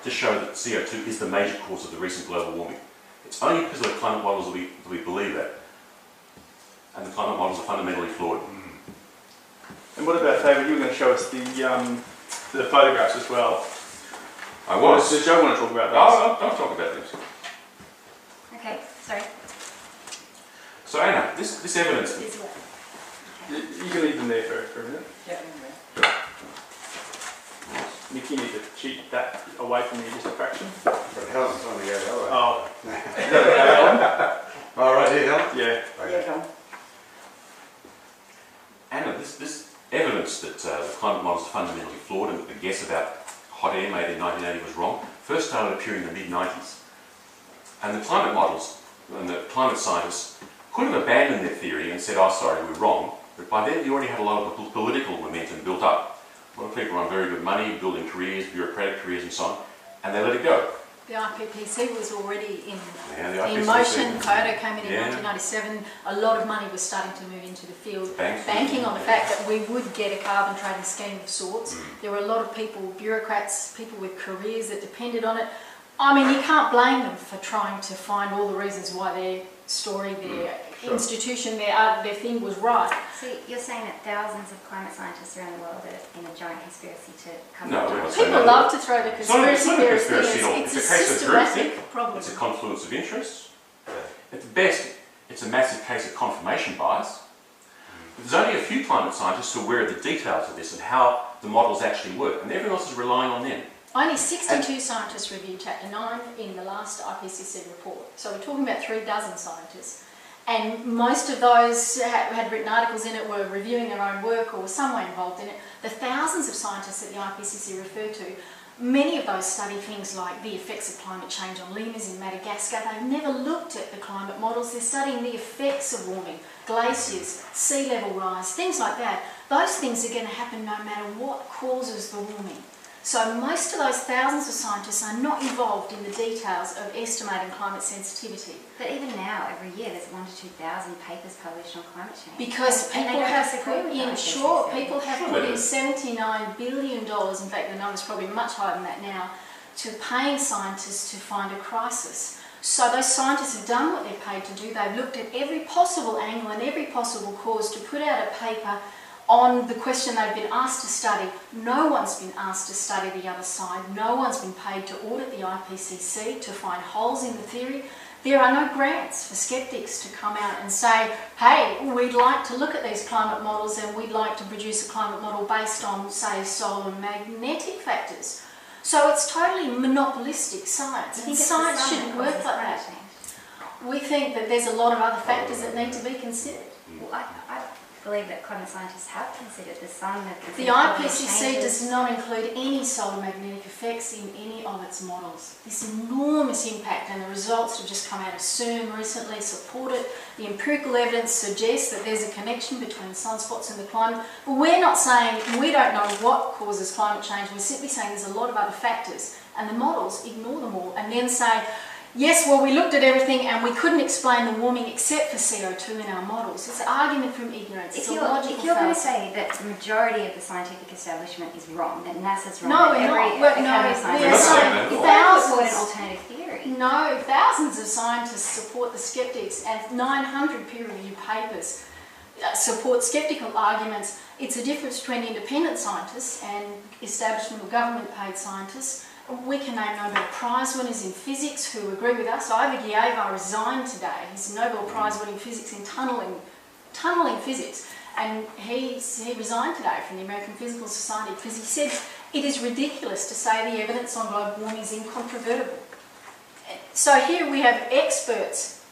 to show that CO2 is the major cause of the recent global warming. It's only because of the climate models that we believe that. And the climate models are fundamentally flawed. And what about, David, you were going to show us the photographs as well. I was. Does Joe want to talk about those? I'll talk about this. Okay, sorry. So Anna, this evidence, Is what? You can leave them there for a minute. Yeah. Nick, you need to cheat that away from you just a fraction. But Helen's on the go the other way. Oh. Is that okay, Oh, right here, Helen? Alan? Yeah. Yeah, go on. Anna, this evidence that the climate models are fundamentally flawed and the guess about hot air made in 1980 was wrong, first started appearing in the mid-90s. And the climate models and the climate scientists could have abandoned their theory and said, oh, sorry, we're wrong. But by then, you already had a lot of political momentum built up. A lot of people on very good money, building careers, bureaucratic careers and so on, and they let it go. The IPPC was already The in IPCC. motion. Kyoto came in Yeah. 1997. A lot of money was starting to move into the field, Banks. banking on the fact that we would get a carbon trading scheme of sorts. There were a lot of people, bureaucrats, people with careers that depended on it. I mean, you can't blame them for trying to find all the reasons why their story, their institution, their thing was right. So you're saying that thousands of climate scientists around the world are in a giant conspiracy to come No, up we're with not saying People that. love to throw the It's not a conspiracy theories in. conspiracy at all. It's a It's a case of systematic groupthink. problem. It's a confluence of interests. At best, it's a massive case of confirmation bias. There's only a few climate scientists who are aware of the details of this and how the models actually work, and everyone else is relying on them. Only 62 scientists reviewed Chapter 9 in the last IPCC report. So we're talking about 36 scientists. And most of those had written articles in it, were reviewing their own work or were some way involved in it. The thousands of scientists that the IPCC refer to, many of those study things like the effects of climate change on lemurs in Madagascar. They've never looked at the climate models. They're studying the effects of warming, glaciers, sea level rise, things like that. Those things are going to happen no matter what causes the warming. So most of those thousands of scientists are not involved in the details of estimating climate sensitivity. But even now, every year, there's 1,000 to 2,000 papers published on climate change. Because And people they don't have disagree put with in, that, sure, I guess, people have put in $79 billion, in fact the number's probably much higher than that now, to paying scientists to find a crisis. So those scientists have done what they're paid to do. They've looked at every possible angle and every possible cause to put out a paper on the question they've been asked to study. No one's been asked to study the other side. No one's been paid to audit the IPCC to find holes in the theory. There are no grants for skeptics to come out and say, hey, we'd like to look at these climate models and we'd like to produce a climate model based on, say, solar magnetic factors. So it's totally monopolistic science. And science shouldn't work like that. We think that there's a lot of other factors that need to be considered. Well, I believe that climate scientists have considered the sun. The IPCC does not include any solar magnetic effects in any of its models. This enormous impact, and the results have just come out of CERN recently, support it. The empirical evidence suggests that there's a connection between sunspots and the climate. But we're not saying we don't know what causes climate change. We're simply saying there's a lot of other factors, and the models ignore them all and then say, yes, well, we looked at everything and we couldn't explain the warming except for CO2 in our models. It's an argument from ignorance. It's a logical If you're going to fallacy. say that the majority of the scientific establishment is wrong, that NASA's wrong, No, that we're every not. Academy of Sciences We're is saying wrong, You're support an thousands. alternative theory. No, thousands of scientists support the skeptics, and 900 peer-reviewed papers support skeptical arguments. It's a difference between independent scientists and establishment or government-paid scientists. We can name Nobel Prize winners in physics who agree with us. Ivor Giaever resigned today. He's a Nobel Prize winning physics in tunneling physics, and he resigned today from the American Physical Society because he said it is ridiculous to say the evidence on global warming is incontrovertible. So here we have experts,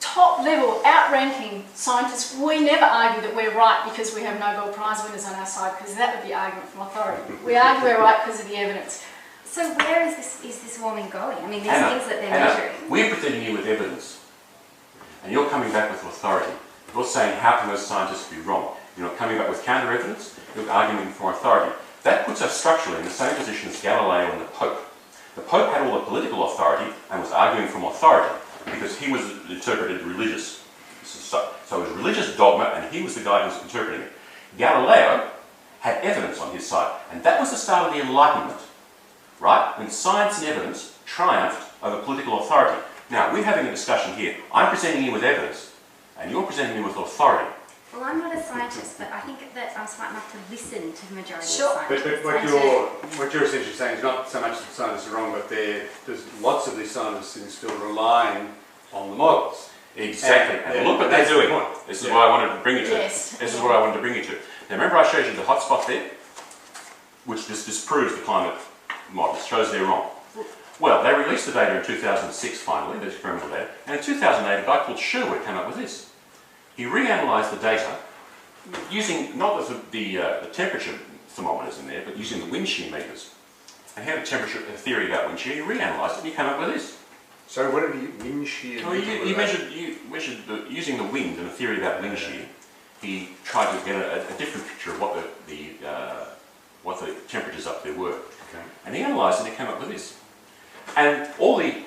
top-level, outranking scientists. We never argue that we're right because we have Nobel Prize winners on our side, because that would be argument from authority. We argue we're right because of the evidence. So where is this warming going? I mean, these Anna, things that they're Anna, measuring. we're presenting you with evidence, and you're coming back with authority. You're saying, how can those scientists be wrong? You're not coming back with counter-evidence, you're arguing for authority. That puts us structurally in the same position as Galileo and the Pope. The Pope had all the political authority and was arguing from authority because he was interpreted religious. So it was religious dogma, and he was the guy who was interpreting it. Galileo had evidence on his side, and that was the start of the Enlightenment. Right? When science and evidence triumphed over political authority. Now, we're having a discussion here. I'm presenting you with evidence, and you're presenting me with authority. Well, I'm not a scientist, but I think that I'm smart enough to listen to the majority Sure. of scientists. But what you're essentially saying is not so much that scientists are wrong, but there's lots of these scientists who are still relying on the models. Exactly. And look what they're doing. This is what I wanted to bring you to. Yes. This is what I wanted to bring you to. Now, remember I showed you the hotspot there, which just disproves the climate models, shows they're wrong. Well, they released the data in 2006 finally, the experimental data, and in 2008 a guy called Sherwood came up with this. He reanalysed the data using not the temperature thermometers in there, but using the wind shear meters. And he had a theory about wind shear, he reanalysed it and he came up with this. So what did he wind shear? Well, he measured using the wind and a theory about wind shear. He tried to get a different picture of what the temperatures up there were. Okay. And he analysed it and he came up with this. And all the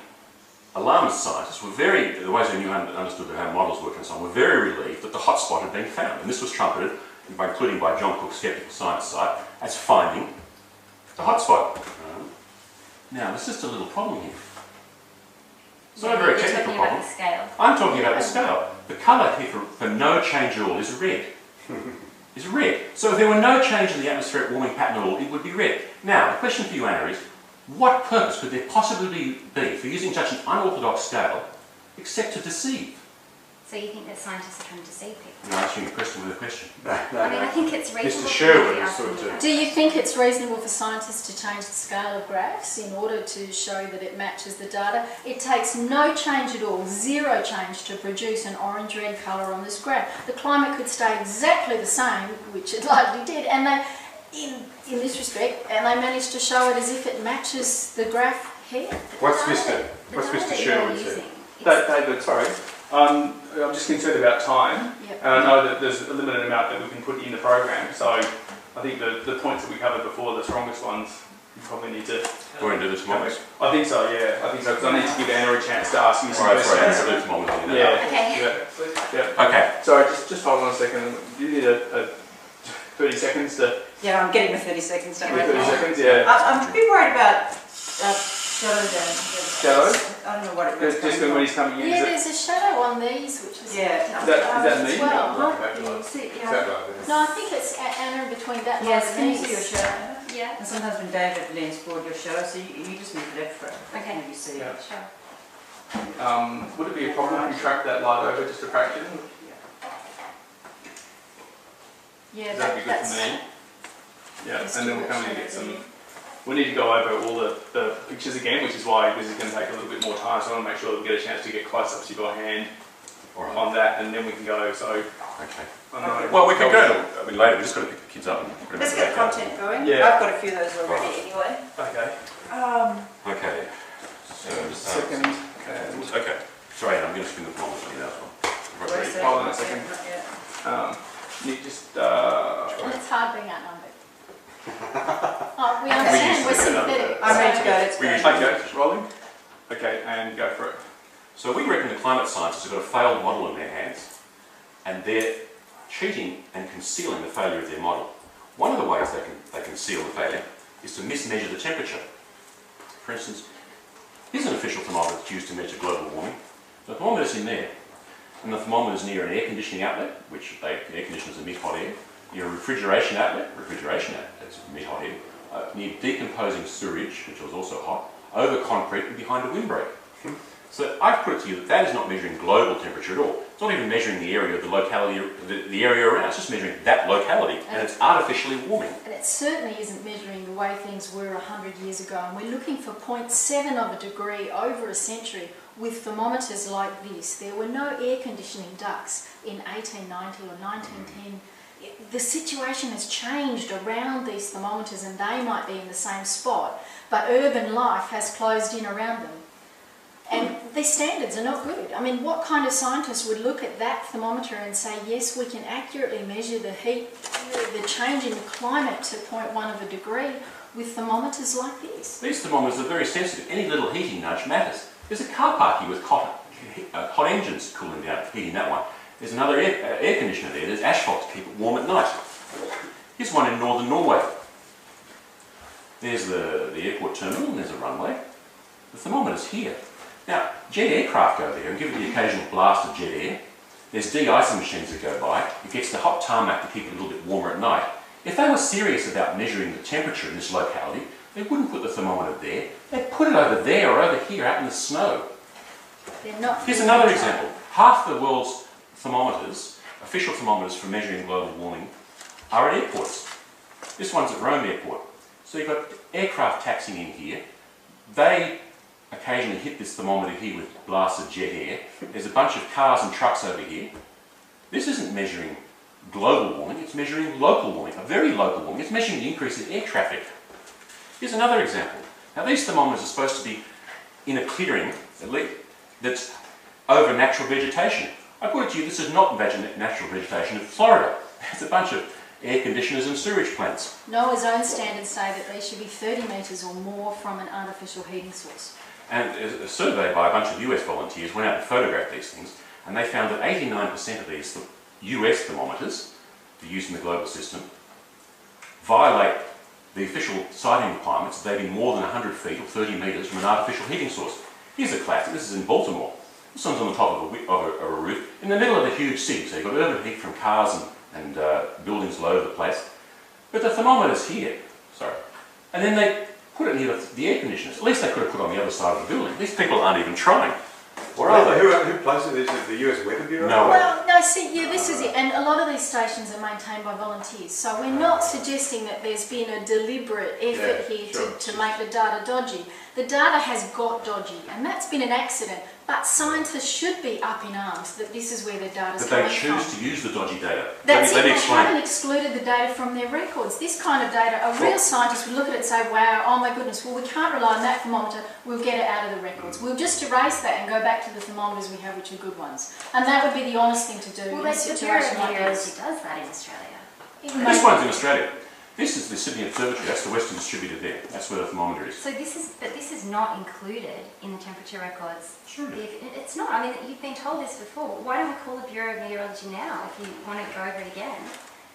alarmist scientists were the ways they knew and understood how models work and so on, were very relieved that the hotspot had been found. And this was trumpeted, including by John Cook's Skeptical Science site, as finding the hotspot. Now, there's just a little problem here. It's not a very technical problem. About the scale. I'm talking about the scale. The colour here for no change at all is red. Is red. So if there were no change in the atmospheric warming pattern at all, it would be red. Now, the question for you, Anna, is what purpose could there possibly be for using such an unorthodox scale except to deceive? So you think that scientists are trying to deceive people? I'm asking a question with a question. I mean, I think it's reasonable. Mr. Sherwood to is ask sort them of- that. Do you think it's reasonable for scientists to change the scale of graphs in order to show that it matches the data? It takes no change at all, zero change, to produce an orange-red colour on this graph. The climate could stay exactly the same, which it likely did, and they, in this respect, and they managed to show it as if it matches the graph here. What's The Mr. data that Sherwood you're said? using, David, sorry. I'm just concerned about time, Yep. and I know that there's a limited amount that we can put in the program, so I think the points that we covered before, the strongest ones, you probably need to. Do you want to do the thermometers? I think so, yeah. I think so, because I need to give Anna a chance to ask you some Alright, sorry, questions. I'll do the thermometers. Yeah. Okay. Yeah. Okay. Sorry, just hold on a second. Do you need a 30 seconds to... Yeah, I'm getting the 30 seconds done right 30 now. seconds, yeah. I'm a bit worried about shadow down. Shadow? I don't know what it There's was. just when he's coming in, Yeah, is it? there's a shadow on these, which is Yeah. Is that me? as well. You see, Is yeah. that right? No, I think it's Anna between that line Yes, can you and see your these. shadow? Yeah. And sometimes when David leans forward your shadow, so you just move it extra. Okay. Maybe see Yeah. it. Sure. Would it be a problem if you track that light over just a fraction? Yeah, That'd be good that's. for me. Yeah, Let's and then do we'll it, come in and shall get we? some... We need to go over all the pictures again, which is why this is going to take a little bit more time, so I want to make sure that we get a chance to get close-ups of your hand Alright. on that, and then we can go, so... Okay. I know. Well, we can go to, I mean, later, we've just got to pick the kids up and put them Let's in the get backyard. content going. Yeah. I've got a few of those already anyway. Okay. Okay. So, Second, and... okay. Sorry, I'm going to spin the thermometer on you now as well. Right, Where's ready? that? Hold on a second. Not yet. You just... And it's hard being outnumbered. Oh, we understand, we're used to do that, sympathetic. I'm ready to go. Let's We go. usually- Okay, rolling. Okay, and go for it. So we reckon the climate scientists have got a failed model in their hands, and they're cheating and concealing the failure of their model. One of the ways they conceal the failure is to mismeasure the temperature. For instance, here's an official thermometer that's used to measure global warming. The thermometer's in there, and the thermometer's near an air conditioning outlet, which air conditioners emit hot air, near a refrigeration outlets emit hot air, near decomposing sewage, which was also hot, over concrete and behind a windbreak. So I've put it to you that that is not measuring global temperature at all. It's not even measuring the area of the locality, the area around. It's just measuring that locality, and it's artificially warming. And it certainly isn't measuring the way things were 100 years ago. And we're looking for 0.7 of a degree over a century with thermometers like this. There were no air conditioning ducts in 1890 or 1910. The situation has changed around these thermometers, and they might be in the same spot, but urban life has closed in around them. And these standards are not good. I mean, what kind of scientist would look at that thermometer and say, yes, we can accurately measure the heat, the change in the climate to 0.1 of a degree with thermometers like this? These thermometers are very sensitive. Any little heating nudge matters. There's a car park here with hot engines cooling down, heating that one. There's another air conditioner there. There's asphalt to keep it warm at night. Here's one in northern Norway. There's the airport terminal, and there's a runway. The thermometer's here. Now, jet aircraft go there and give it the occasional blast of jet air. There's de-icing machines that go by. It gets the hot tarmac to keep it a little bit warmer at night. If they were serious about measuring the temperature in this locality, they wouldn't put the thermometer there. They'd put it over there or over here out in the snow. They're not. Here's another example. Half the world's thermometers, official thermometers for measuring global warming, are at airports. This one's at Rome Airport. So you've got aircraft taxiing in here. They occasionally hit this thermometer here with blasts of jet air. There's a bunch of cars and trucks over here. This isn't measuring global warming, it's measuring local warming, a very local warming. It's measuring the increase in air traffic. Here's another example. Now these thermometers are supposed to be in a clearing that's over natural vegetation. I put it to you, this is not natural vegetation in Florida. There's a bunch of air conditioners and sewage plants. NOAA's own standards say that they should be 30 metres or more from an artificial heating source. And a survey by a bunch of US volunteers went out and photographed these things, and they found that 89% of these US thermometers, that are used in the global system, violate the official siting requirements. They've been more than 100 feet or 30 metres from an artificial heating source. Here's a classic. This is in Baltimore. This one's on the top of a roof, in the middle of a huge city, so you've got urban heat from cars and buildings all over the place. But the thermometer's here, sorry. And then they put it near the air conditioners. At least they could have put it on the other side of the building. These people aren't even trying. Where are they? Who places this? Is the US Weather Bureau? No. Well, no, see, yeah, this is it. And a lot of these stations are maintained by volunteers. So we're not suggesting that there's been a deliberate effort Yeah, here sure. to make the data dodgy. The data has got dodgy, and that's been an accident. But scientists should be up in arms that this is where their data's But coming they from. choose to use the dodgy data. That's let me it, they explain. haven't excluded the data from their records. This kind of data, a real scientist would look at it and say, wow, oh my goodness, well we can't rely on that thermometer, we'll get it out of the records. We'll just erase that and go back to the thermometers we have, which are good ones. And that would be the honest thing to do Well, in a there's the Bureau situation of like Meteorology this. does that in Australia. This one's in Australia. This is the Sydney Observatory, that's the Western distributor there. That's where the thermometer is. So this is not included in the temperature records. Sure. It's not. I mean, you've been told this before. Why don't we call the Bureau of Meteorology now if you want to go over it again?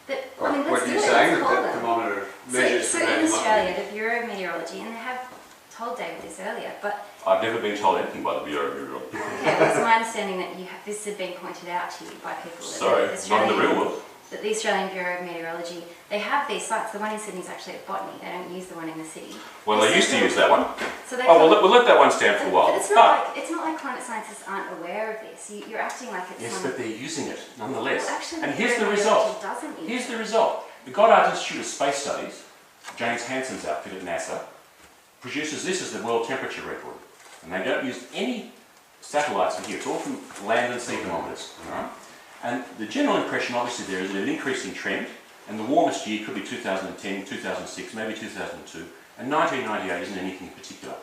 But, I mean, What let's are do you it. saying, Let's call that the them. thermometer measures So the in amount of Australia, the Bureau of Meteorology, and they have told David this earlier, but I've never been told anything by the Bureau of Meteorology. okay, well, it's my understanding that this had been pointed out to you by people. That Sorry, not in the real world. That the Australian Bureau of Meteorology, they have these sites. The one in Sydney is actually at Botany. They don't use the one in the city. Well, they used to use that one. So they Oh, we'll let that one stand for a while. But it's not like climate scientists aren't aware of this. You're acting like it's Yes, but they're using it nonetheless. Well, actually, And the here's the Bureau of result. Meteorology doesn't use Here's it. the result. The Goddard Institute of Space Studies, James Hansen's outfit at NASA, produces this as the world temperature record. And they don't use any satellites in here. It's all from land and sea thermometers. Right? And the general impression, obviously, there is an increasing trend. And the warmest year could be 2010, 2006, maybe 2002. And 1998 isn't anything in particular.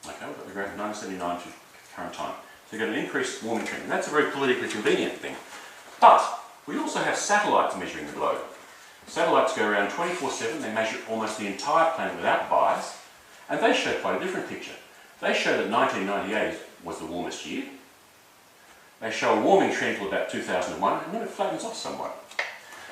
Okay, we've got the graph of 1979 to current time. So you've got an increased warming trend. And that's a very politically convenient thing. But we also have satellites measuring the globe. Satellites go around 24/7. They measure almost the entire planet without bias. And they show quite a different picture. They show that 1998 was the warmest year. They show a warming trend till about 2001, and then it flattens off somewhat.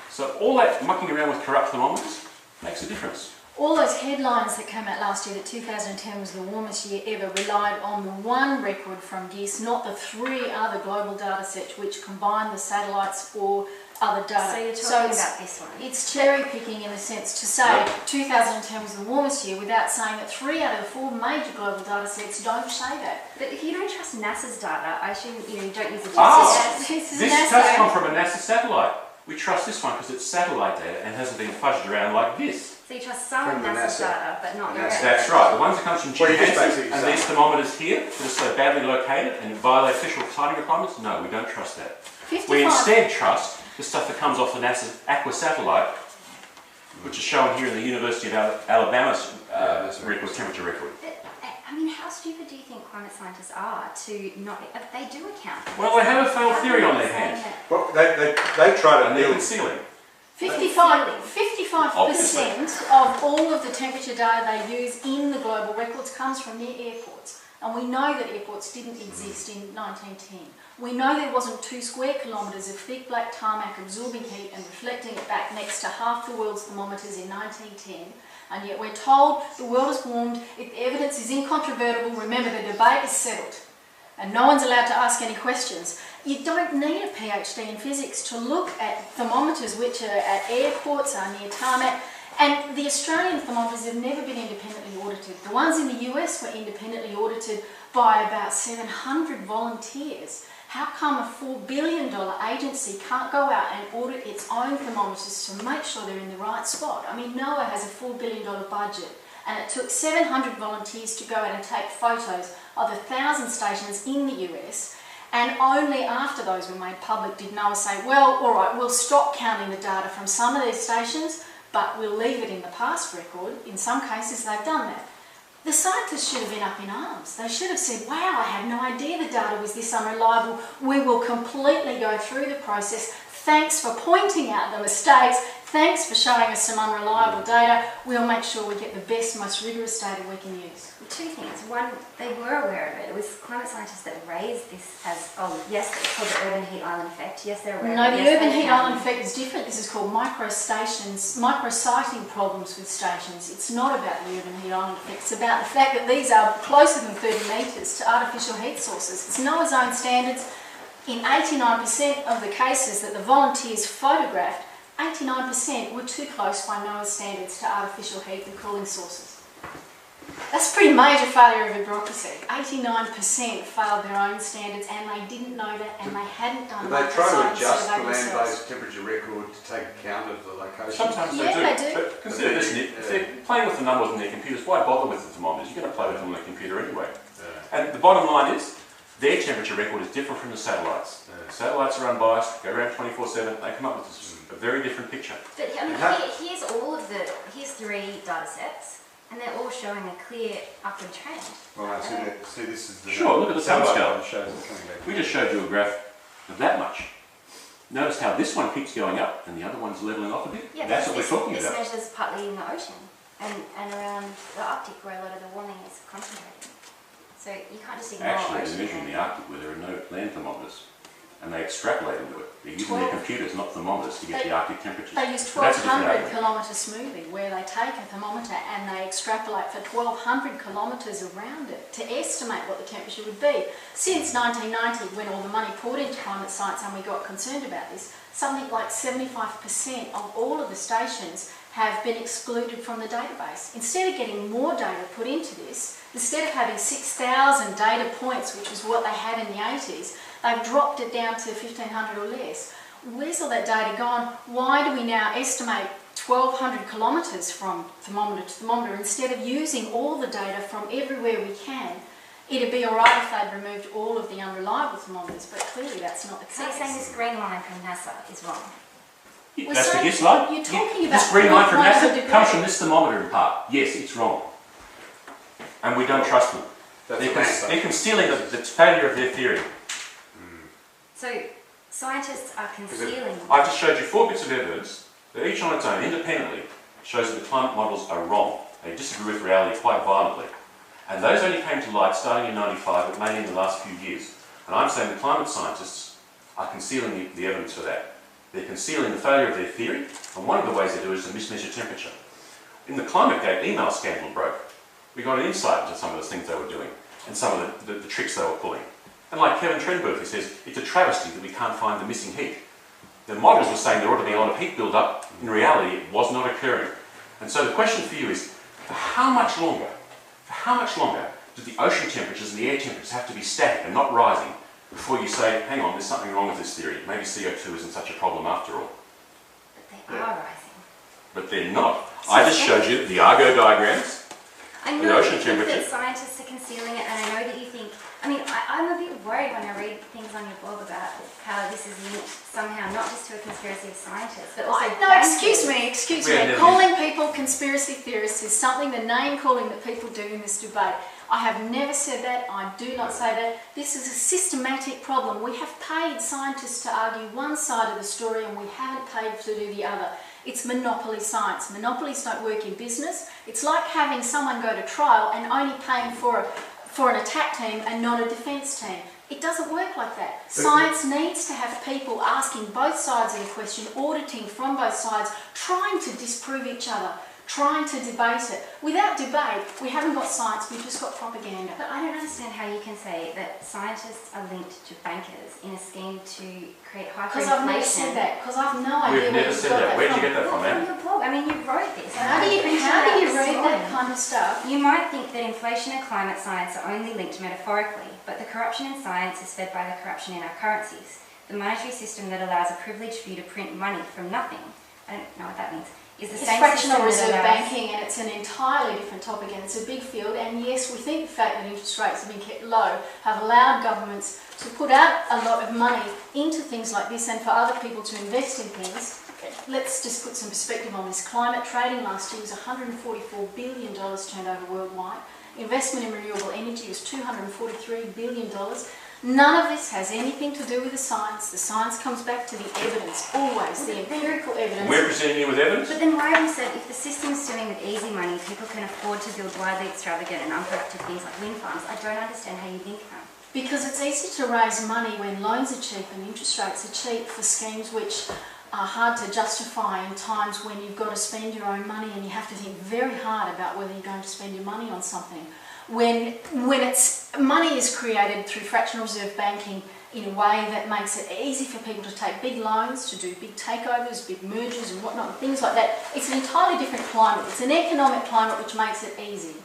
So all that mucking around with corrupt thermometers makes a difference. All those headlines that came out last year that 2010 was the warmest year ever relied on the one record from GIS, not the 3 other global data sets which combine the satellites or other data. So you're talking about this one? It's cherry picking in a sense to say 2010 was the warmest year without saying that 3 out of the 4 major global data sets don't say that. But if you don't trust NASA's data, I assume you don't use the This does come from a NASA satellite. We trust this one because it's satellite data and hasn't been fudged around like this. So you trust some From of the NASA's NASA. data, but not the rest. That's right. The ones that comes from Well, you just Hansen basically and say- these thermometers here that are so badly located and violate official sighting requirements, no, we don't trust that. 55 We instead trust the stuff that comes off the NASA Aqua satellite, which is shown here in the University of Alabama's temperature record. I mean, how stupid do you think climate scientists are to not... They do account for Well, this. they have a failed How theory can on you their say hands. that? Well, they try to And they're build. concealing. 55% of all of the temperature data they use in the global records comes from their airports. And we know that airports didn't exist in 1910. We know there wasn't 2 square kilometres of thick black tarmac absorbing heat and reflecting it back next to half the world's thermometers in 1910. And yet we're told the world has warmed, if the evidence is incontrovertible, remember the debate is settled. And no one's allowed to ask any questions. You don't need a PhD in physics to look at thermometers which are at airports, are near tarmac, and the Australian thermometers have never been independently audited. The ones in the US were independently audited by about 700 volunteers. How come a $4 billion agency can't go out and audit its own thermometers to make sure they're in the right spot? I mean, NOAA has a $4 billion budget, and it took 700 volunteers to go out and take photos of 1,000 stations in the US, and only after those were made public did NOAA say, well, all right, we'll stop counting the data from some of these stations, but we'll leave it in the past record. In some cases, they've done that. The scientists should have been up in arms. They should have said, wow, I had no idea the data was this unreliable. We will completely go through the process. Thanks for pointing out the mistakes. Thanks for showing us some unreliable data. We'll make sure we get the best, most rigorous data we can use. 2 things. One, they were aware of it. It was climate scientists that raised this as, oh, yes, it's called the urban heat island effect. Yes, they're aware No, of it. the Yes, urban they heat count. island effect is different. This is called micro-siting problems with stations. It's not about the urban heat island effect. It's about the fact that these are closer than 30 metres to artificial heat sources. It's NOAA's own standards. In 89% of the cases that the volunteers photographed, 89% were too close by NOAA's standards to artificial heat and cooling sources. That's a pretty major failure of a bureaucracy. 89% failed their own standards, and they didn't know that, and they hadn't done Do they try to microsite adjust the survey themselves. land-based temperature record to take account of the location? Sometimes Yeah, they do. they do. But consider this, Nick. If they're playing with the numbers on their computers, why bother with the thermometers? You're going to play with them on the computer anyway. And the bottom line is, their temperature record is different from the satellites. Satellites are unbiased, go around 24/7, they come up with a very different picture. But I mean, here's 3 data sets, and they're all showing a clear upward trend. Well, no, see, this is the... Sure, look at the sun satellite scale. one shows it coming back. We just showed you a graph of that much. Notice how this one keeps going up and the other one's levelling off a bit? Yeah, That's what we're talking this about. measures partly in the ocean and around the Arctic where a lot of the warming is concentrated. So you can't just ignore Actually, ocean. they're measuring the Arctic where there are no land thermometers. And they extrapolate into it. They're using their computers, not thermometers, to get the Arctic temperatures. They use So that's a different 1,200 argument. kilometre smoothie, where they take a thermometer and they extrapolate for 1,200 kilometres around it to estimate what the temperature would be. Since 1990, when all the money poured into climate science and we got concerned about this, something like 75% of all of the stations have been excluded from the database. Instead of getting more data put into this, instead of having 6,000 data points, which was what they had in the 80s, they've dropped it down to 1,500 or less. Where's all that data gone? Why do we now estimate 1,200 kilometres from thermometer to thermometer instead of using all the data from everywhere we can? It'd be alright if they'd removed all of the unreliable thermometers, but clearly that's not the case. So you're saying this green line from NASA is wrong? Well, That's so the GIS line? you're talking This about green line from 0.1 NASA degree. comes from this thermometer in part. Yes, it's wrong. And we don't trust them. That's They're, a massive- they're concealing the failure of their theory. So scientists are concealing. I've just showed you 4 bits of evidence that each on its own, independently, shows that the climate models are wrong. They disagree with reality quite violently. And those only came to light starting in '95, but mainly in the last few years. And I'm saying the climate scientists are concealing the evidence for that. They're concealing the failure of their theory, and one of the ways they do it is to mismeasure temperature. In the ClimateGate email scandal broke, we got an insight into some of the things they were doing, and some of the tricks they were pulling. And like Kevin Trenberth, who says, it's a travesty that we can't find the missing heat. The models were saying there ought to be a lot of heat build-up. In reality, it was not occurring. And so the question for you is, for how much longer do the ocean temperatures and the air temperatures have to be static and not rising before you say, hang on, there's something wrong with this theory. Maybe CO2 isn't such a problem after all. But they are rising. But they're not. I just showed you the Argo diagrams. I The know ocean that you think temperature. that scientists are concealing it, and I know that you think. I mean, I'm a bit worried when I read things on your blog about how this is linked somehow not just to a conspiracy of scientists, but also. No, excuse me. Yeah, no, Calling people conspiracy theorists is something, the name calling that people do in this debate. I have never said that. I do not say that. This is a systematic problem. We have paid scientists to argue one side of the story and we haven't paid to do the other. It's monopoly science. Monopolies don't work in business. It's like having someone go to trial and only paying for an attack team and not a defence team. It doesn't work like that. Science needs to have people asking both sides of the question, auditing from both sides, trying to disprove each other, trying to debate it. Without debate, we haven't got science, we've just got propaganda. But I don't understand how you can say that scientists are linked to bankers in a scheme to create hyperinflation. Because I've never said that, because I've no idea We've where never you've said got that. Where'd you get that Well, from, from man? your blog. I mean, you wrote this. How do you read that kind of stuff? You might think that inflation and climate science are only linked metaphorically, but the corruption in science is fed by the corruption in our currencies. The monetary system that allows a privileged few to print money from nothing, I don't know what that means, is the It's same fractional system reserve that allows... banking, and it's an entirely different topic, and it's a big field. And yes, we think the fact that interest rates have been kept low have allowed governments to put out a lot of money into things like this and for other people to invest in things. Let's just put some perspective on this. Climate trading last year was $144 billion turned over worldwide. Investment in renewable energy was $243 billion. None of this has anything to do with the science. The science comes back to the evidence, always, the empirical evidence. We're presenting you with evidence. But then why have you said if the system's swimming with easy money, people can afford to build widely extravagant and unproductive things like wind farms? I don't understand how you think that. Because it's easy to raise money when loans are cheap and interest rates are cheap for schemes which are hard to justify in times when you've got to spend your own money and you have to think very hard about whether you're going to spend your money on something. When money is created through fractional reserve banking in a way that makes it easy for people to take big loans, to do big takeovers, big mergers and whatnot, and things like that, it's an entirely different climate. It's an economic climate which makes it easy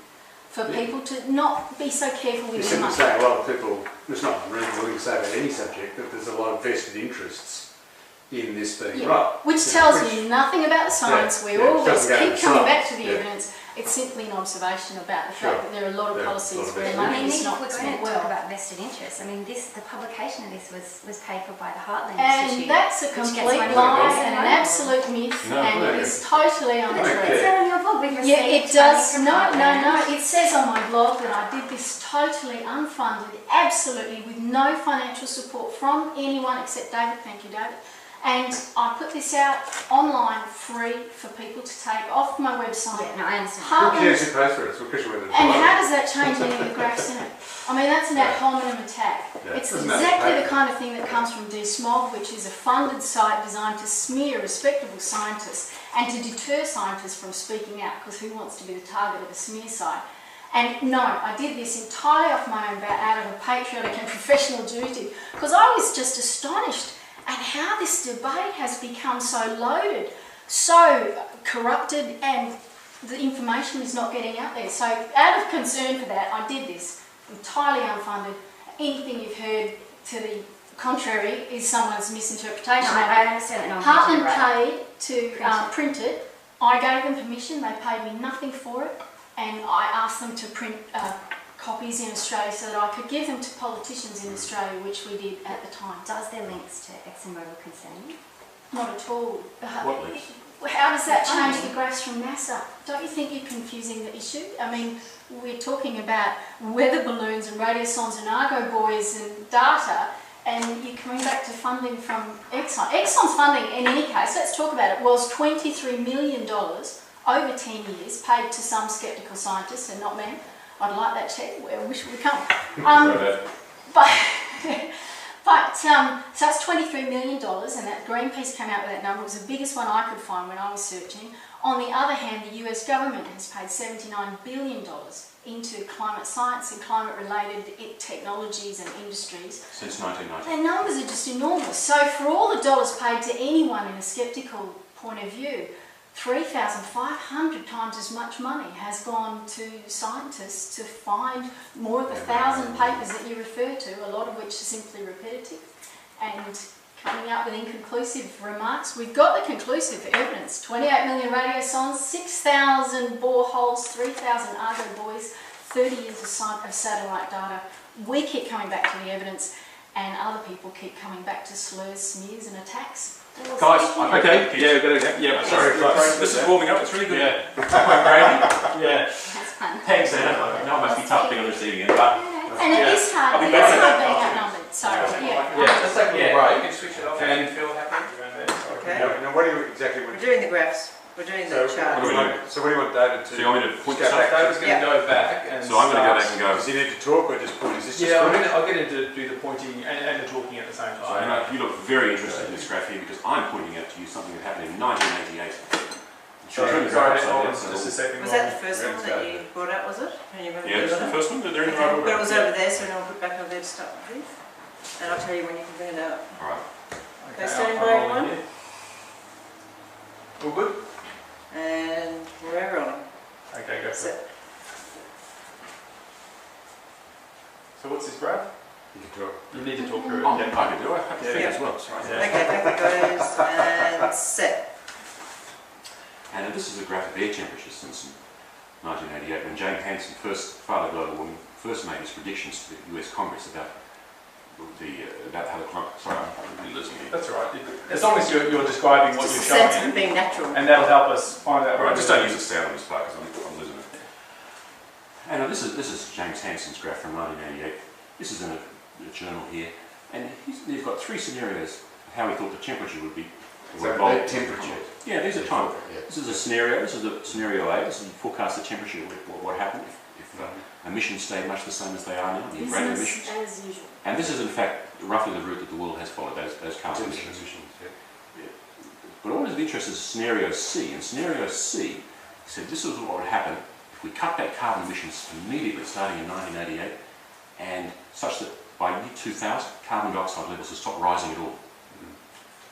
for people to not be so careful with You their simply money. say a lot of people, it's not reasonable to say about any subject, that there's a lot of vested interests in this being right. Which tells you nothing about the science. We always doesn't go to keep the coming science. back to the Yeah. evidence. It's simply an observation about the Sure. fact that there are a lot of Yeah, policies a lot of where vested I money mean, is if not we're going spent to talk well. about vested interests, I mean, the publication of this was paid for by the Heartland And Institute. that's a which gets complete money lie from and an the absolute myth, No, and no. it is totally But untrue. it says on your blog, we've received Yeah, it does. money from No, Heartland. it says on my blog that I did this totally unfunded, absolutely with no financial support from anyone except David. Thank you, David. And I put this out online free for people to take off my website. Yeah, no, I understand. Who cares who pays for it? It's because you went to And how does that change any of the graphs in it? I mean, that's an ad hominem attack. Yeah, It's doesn't matter. exactly the kind of thing that comes from DSMOG, which is a funded site designed to smear respectable scientists and to deter scientists from speaking out, because who wants to be the target of a smear site? And no, I did this entirely off my own bat, out of a patriotic and professional duty, because I was just astonished at how this debate has become so loaded, so corrupted, and the information is not getting out there. So out of concern for that, I did this, entirely unfunded. Anything you've heard to the contrary is someone's misinterpretation. No, I understand that. Heartland paid to print it. I gave them permission, they paid me nothing for it, and I asked them to print copies in Australia so that I could give them to politicians in Australia, which we did at the time. Does their links to ExxonMobil concern you? Not at all. What links? How does that change the graphs from NASA? Don't you think you're confusing the issue? I mean, we're talking about weather balloons and radiosondes and Argo buoys and data, and you're coming back to funding from Exxon. Exxon's funding, in any case, let's talk about it, was $23 million over 10 years, paid to some sceptical scientists and not me. I'd like that check. I wish it would come. So it's $23 million, and that Greenpeace came out with that number. It was the biggest one I could find when I was searching. On the other hand, the US government has paid $79 billion into climate science and climate-related technologies and industries. Since 1990. Their numbers are just enormous. So for all the dollars paid to anyone in a sceptical point of view, 3,500 times as much money has gone to scientists to find more of the 1,000 papers that you refer to, a lot of which are simply repetitive, and coming up with inconclusive remarks. We've got the conclusive evidence: 28 million radiosondes, 6,000 boreholes, 3,000 Argo buoys, 30 years of satellite data. We keep coming back to the evidence, and other people keep coming back to slurs, smears and attacks. Guys, okay, yeah, we've got to go. Yeah, sorry, this is warming up, it's really good. Yeah. Yeah. That's fun. Thanks, Anna. I know it must be tough being on receiving end, but And it is hard, I'll be it is back. hard being outnumbered, so yeah. Let's take a little break. You can switch it off And if you feel happy. Okay. Now, what do you exactly want? We're doing the graphs. We're doing the chart. what do we do? So what do you want David to? So you want me to point Go this back. up? David's going to go back and So I'm going to go back and go. Does he need to talk or just point? Is this just Yeah, pointing? I'll get him to do the pointing and the talking at the same So time. Anna, you look very interested in this graph here because I'm pointing out to you something that happened in 1988. Sorry, hold on just a second. Was that the first one that you brought up, was it? And you're going to Yeah, do this is the that? first one. They're in the Okay, right but it order. was over there, so now I'll put back over there to start with. And I'll tell you when you can bring it out. All right. Okay, standing by everyone? All good? And we're on. Okay, go for So, it. So what's this graph? You can talk. You need to talk through it. Oh, Yeah. I can do it. I have to Yeah. think as well. Sorry. Yeah. okay, back it goes and set. And this is a graph of air temperatures since 1988, when James Hansen, father of global warming, first made his predictions to the US Congress about how the climate. Sorry, I'm really losing it. That's all right. As long as you're describing what Just you're a sense of showing, it being natural. and that'll help us find out. All right, just don't use the sound on this part because I'm losing it. And this is James Hansen's graph from 1988. This is in a journal here, and he's got three scenarios of how he thought the temperature would be. So that temperature. Yeah, these are time. Yeah. This is a scenario. This is a scenario A. This is forecast the temperature. What happened if emissions stay much the same as they are now? The rate of emissions. Business as usual. And this is in fact roughly the route that the world has followed. Those carbon emissions. But what is of interest is scenario C. And scenario C said this is what would happen if we cut back carbon emissions immediately, starting in 1988, and such that by year 2000, carbon dioxide levels will stop rising at all.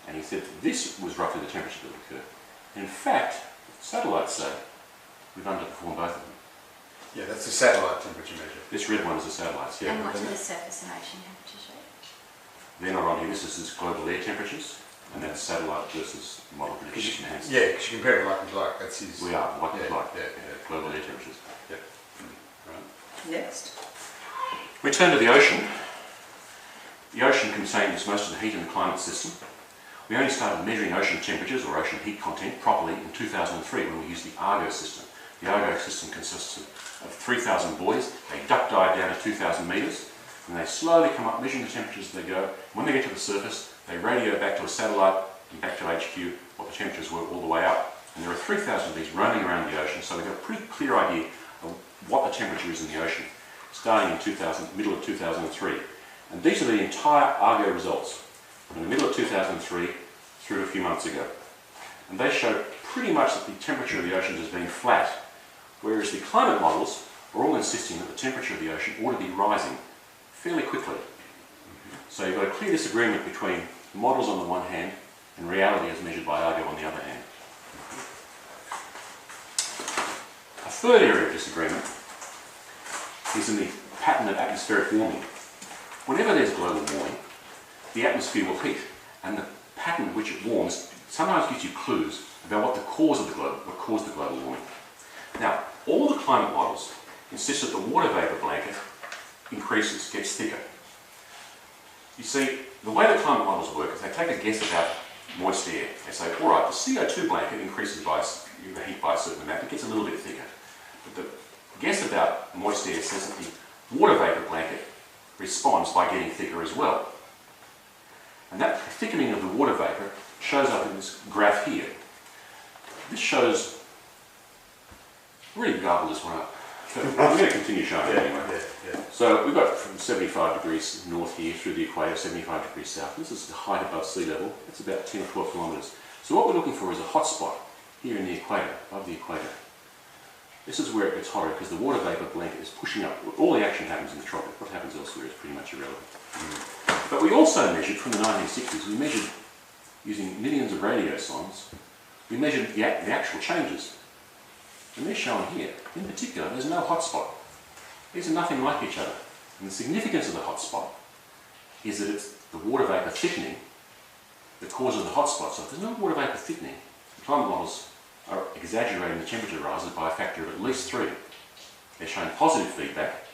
And he said this was roughly the temperature that would occur. In fact, satellites say we've underperformed both of them. Yeah, that's the satellite temperature measure. This red one is the satellites, yeah. And what do the surface and ocean temperatures show? They're not on here. This is global air temperatures, and that's satellite versus model prediction. Yeah, because you compare it like with like. That's his. We are, like, Yeah. global air temperatures. Yeah. Next. We turn to the ocean. The ocean contains most of the heat in the climate system. We only started measuring ocean temperatures or ocean heat content properly in 2003 when we used the Argo system. The Argo system consists of 3,000 buoys. They duck dive down to 2,000 metres, and they slowly come up measuring the temperatures as they go. When they get to the surface, they radio back to a satellite and back to HQ what the temperatures were all the way up. And there are 3,000 of these roaming around the ocean, so we've got a pretty clear idea of what the temperature is in the ocean, starting in middle of 2003. And these are the entire Argo results from the middle of 2003 through to a few months ago. And they show pretty much that the temperature of the oceans has been flat, whereas the climate models are all insisting that the temperature of the ocean ought to be rising fairly quickly. So you've got a clear disagreement between models on the one hand and reality as measured by Argo on the other hand. A third area of disagreement is in the pattern of atmospheric warming. Whenever there's global warming, the atmosphere will heat, and the pattern in which it warms sometimes gives you clues about what caused the global warming. Now, all the climate models insist that the water vapour blanket increases, gets thicker. You see, the way the climate models work is they take a guess about moist air. They say, all right, the CO2 blanket increases by the heat by a certain amount, it gets a little bit thicker. But the guess about moist air says that the water vapour blanket responds by getting thicker as well. And that thickening of the water vapour shows up in this graph here. This shows, really garble this one up. But I'm going to continue showing it anyway. So we've got from 75 degrees north here through the equator, 75 degrees south. This is the height above sea level. It's about 10 or 12 kilometres. So what we're looking for is a hot spot here in the equator, above the equator. This is where it gets hotter because the water vapour blanket is pushing up. All the action happens in the tropic. What happens elsewhere is pretty much irrelevant. But we also measured from the 1960s, we measured using millions of radio sondes, we measured the actual changes. And they're shown here. In particular, there's no hot spot. These are nothing like each other. And the significance of the hot spot is that it's the water vapour thickening that causes the hot spot. So if there's no water vapour thickening, the climate models are exaggerating the temperature rises by a factor of at least 3. They're showing positive feedback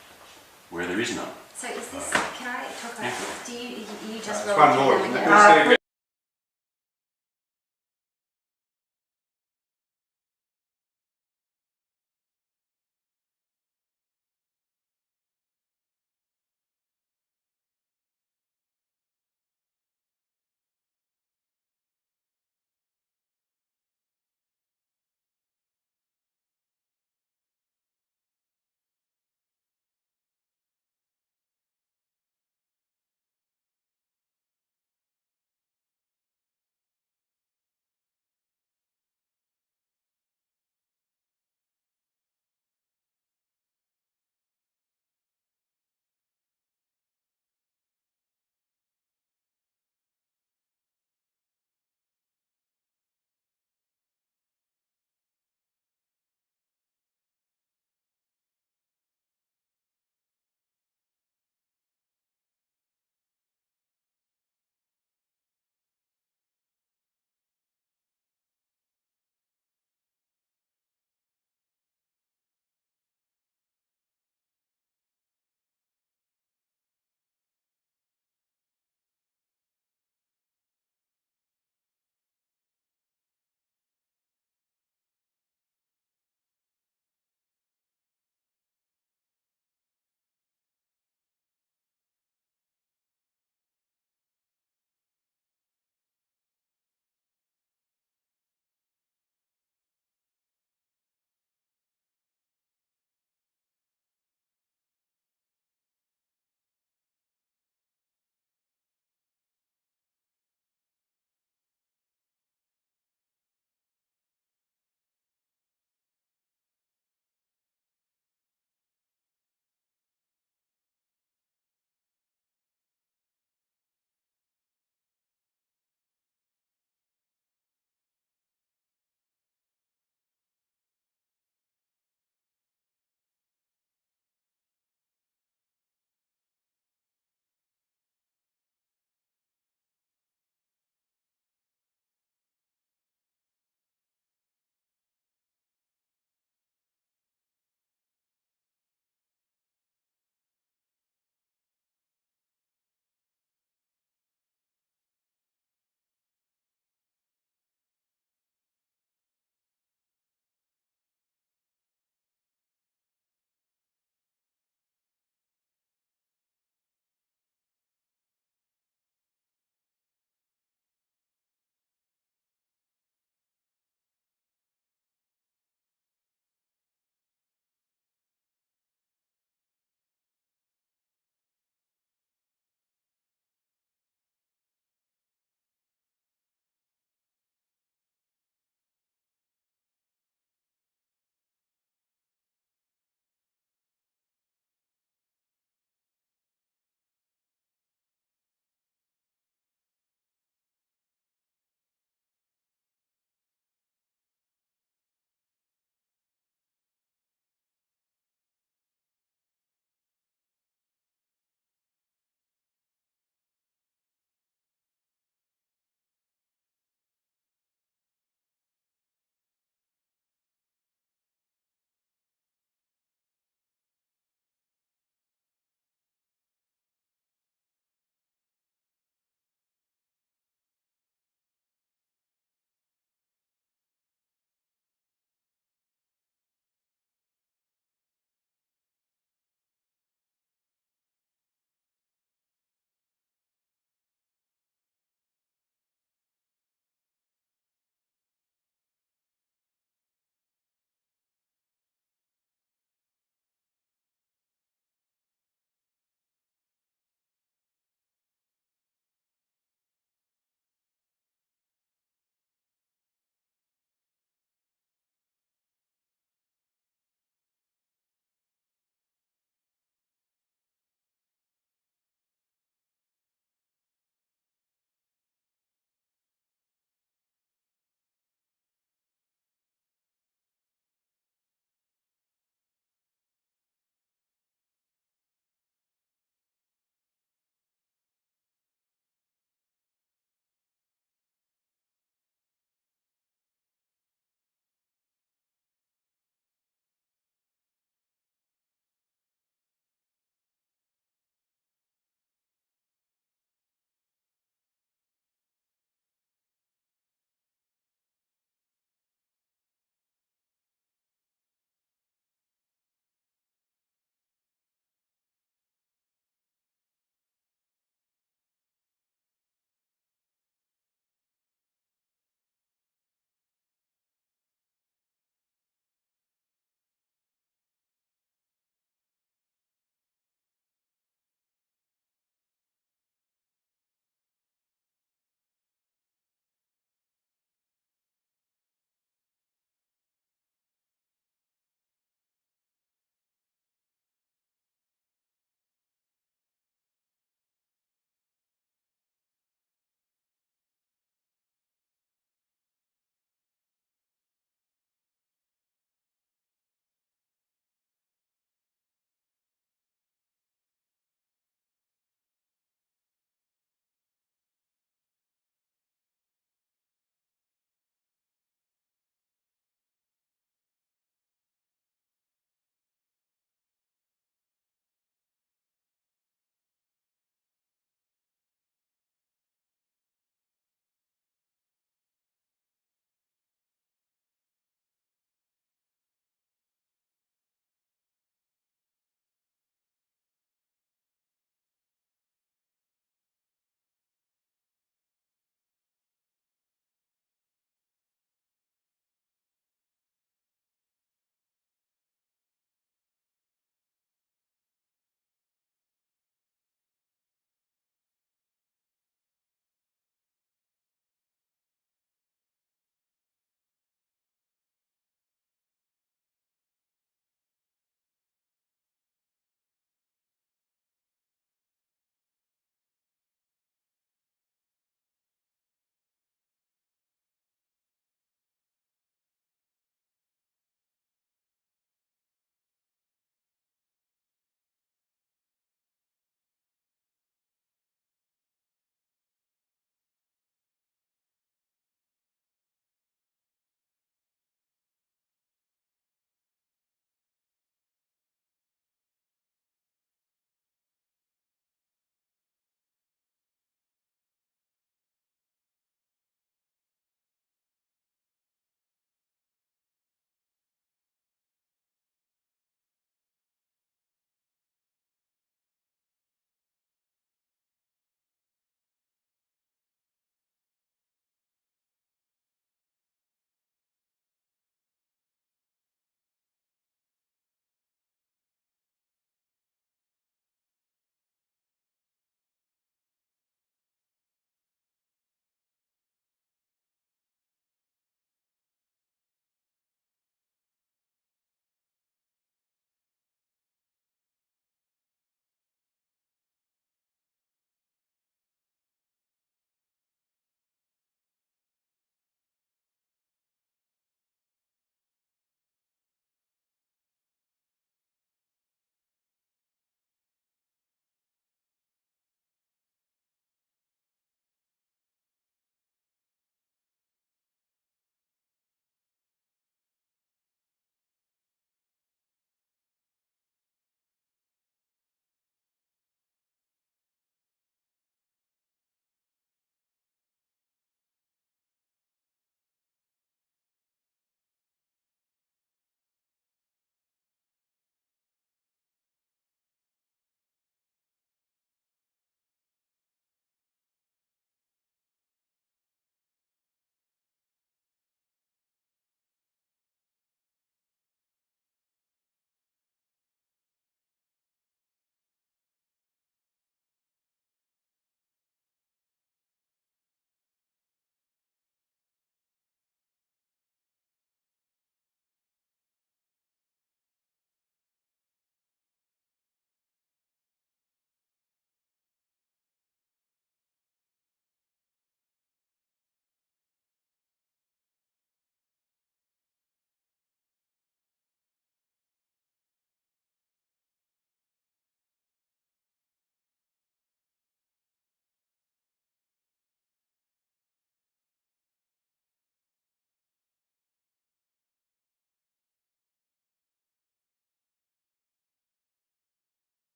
where there is none. So is this, can I talk about, do you just There's roll one more, through isn't them there? again?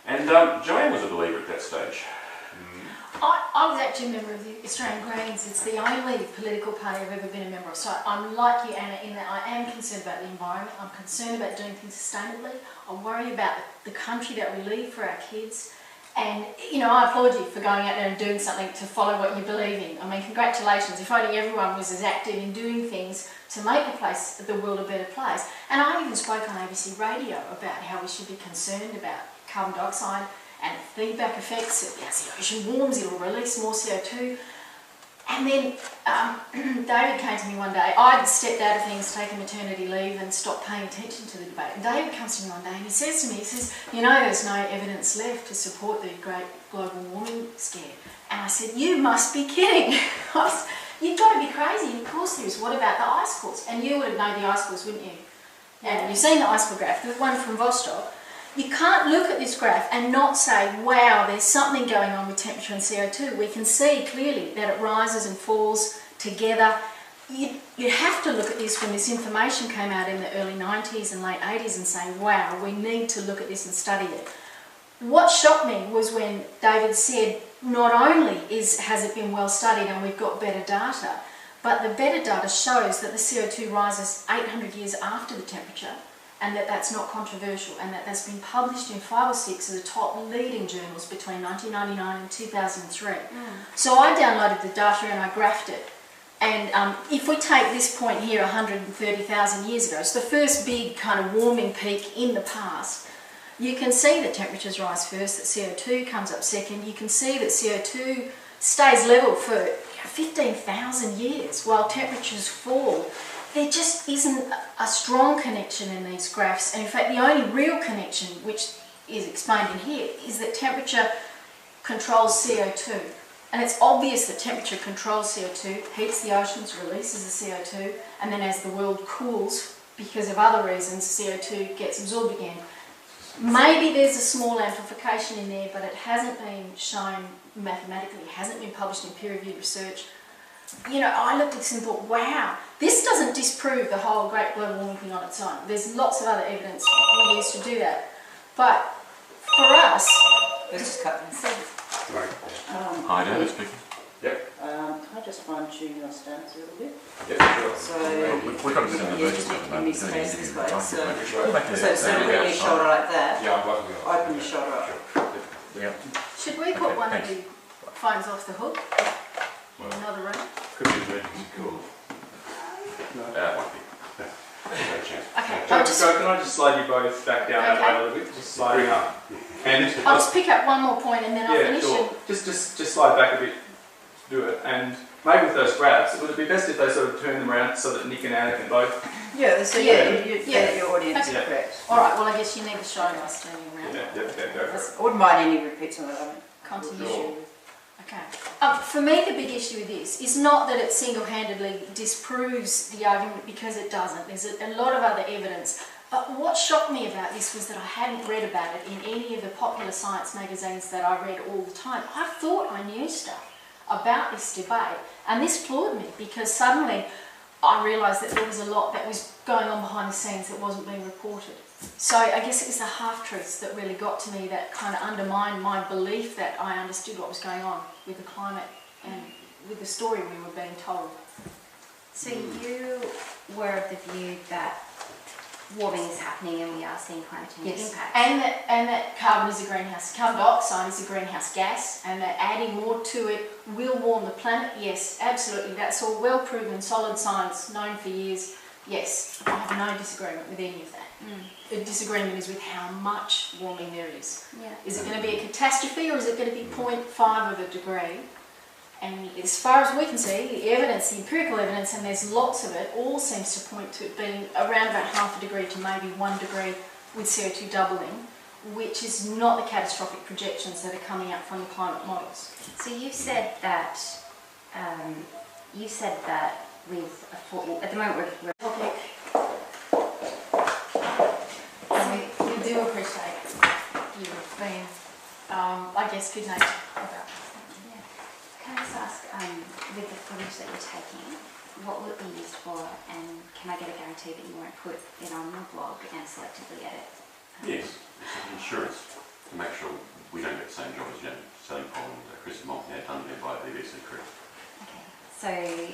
And Joanne was a believer at that stage. I was actually a member of the Australian Greens. It's the only political party I've ever been a member of. So I'm like you, Anna, in that I am concerned about the environment. I'm concerned about doing things sustainably. I worry about the country that we leave for our kids. And, you know, I applaud you for going out there and doing something to follow what you believe in. I mean, congratulations. If only everyone was as active in doing things to make the world a better place. And I even spoke on ABC Radio about how we should be concerned about carbon dioxide and feedback effects. As the ocean warms, it'll release more CO2. And then David came to me one day. I'd stepped out of things, taken maternity leave and stopped paying attention to the debate. And David comes to me one day and he says to me, he says, you know, there's no evidence left to support the great global warming scare. And I said, you must be kidding. You've got to be crazy. Of course there is. What about the ice cores? And you would have known the ice cores, wouldn't you? And you've seen the ice core graph, the one from Vostok. You can't look at this graph and not say, wow, there's something going on with temperature and CO2. We can see clearly that it rises and falls together. You have to look at this when this information came out in the early 90s and late 80s and say, wow, we need to look at this and study it. What shocked me was when David said, not only has it been well studied and we've got better data, but the better data shows that the CO2 rises 800 years after the temperature, and that's not controversial, and that's been published in 5 or 6 of the top leading journals between 1999 and 2003. So I downloaded the data and I graphed it. And if we take this point here 130,000 years ago, it's the first big kind of warming peak in the past, you can see that temperatures rise first, that CO2 comes up second. You can see that CO2 stays level for 15,000 years while temperatures fall. There just isn't a strong connection in these graphs. And in fact, the only real connection, which is explained in here, is that temperature controls CO2. And it's obvious that temperature controls CO2, heats the oceans, releases the CO2, and then as the world cools, because of other reasons, CO2 gets absorbed again. Maybe there's a small amplification in there, but it hasn't been shown mathematically, it hasn't been published in peer-reviewed research. You know, I looked at this and thought, wow, this doesn't disprove the whole great global warming thing on its own. There's lots of other evidence we use to do that. But for us... Let's just cut this. Hi, David speaking. Yep. Can I just fine-tune your stance a little bit? Yeah, sure. So, We've got to send you the just versions in this case this way. So So bring your shoulder like that. Yeah, I'm blocking it off. Open your shoulder up. Yeah. Should we put Okay, one thanks. of the phones off the hook in another room? Could be emergency call. That might be. No chance. Okay, Can I just slide you both back down that way a little bit? Just slide up. And I'll just pick up one more point and then I'll yeah, finish sure. it. Just slide back a bit to do it. And maybe with those graphs, would it be best if they sort of turn them around so that Nick and Anna can both? Yeah, so your audience is Okay. correct. Alright, well I guess you need to show us turning around. Yeah, go for it. I wouldn't mind any repeats on that. Continue. Sure. Okay. For me, the big issue with this is not that it single-handedly disproves the argument, because it doesn't. There's a lot of other evidence. But what shocked me about this was that I hadn't read about it in any of the popular science magazines that I read all the time. I thought I knew stuff about this debate, and this floored me because suddenly I realised that there was a lot that was going on behind the scenes that wasn't being reported. So I guess it was the half-truths that really got to me, that kind of undermined my belief that I understood what was going on with the climate and with the story we were being told. So you were of the view that warming is happening and we are seeing climate change impacts. And that carbon is a greenhouse, carbon dioxide is a greenhouse gas, and that adding more to it will warm the planet. Yes, absolutely, that's all well proven, solid science, known for years. Yes, I have no disagreement with any of that. The disagreement is with how much warming there is. Yeah. Is it going to be a catastrophe, or is it going to be 0.5 of a degree? And as far as we can see, the evidence, the empirical evidence, and there's lots of it, all seems to point to it being around about half a degree to maybe 1 degree with CO2 doubling, which is not the catastrophic projections that are coming out from the climate models. So you said that with at the moment we're Topic. And we do appreciate you being, I guess, good natured about it. Can I just ask, with the footage that you're taking, what will it be used for, and can I get a guarantee that you won't put it on your blog and selectively edit? Yes, this is insurance. to make sure we don't get the same job as Sally Paul and Chris Moulton had done there by the BBC crew. Okay,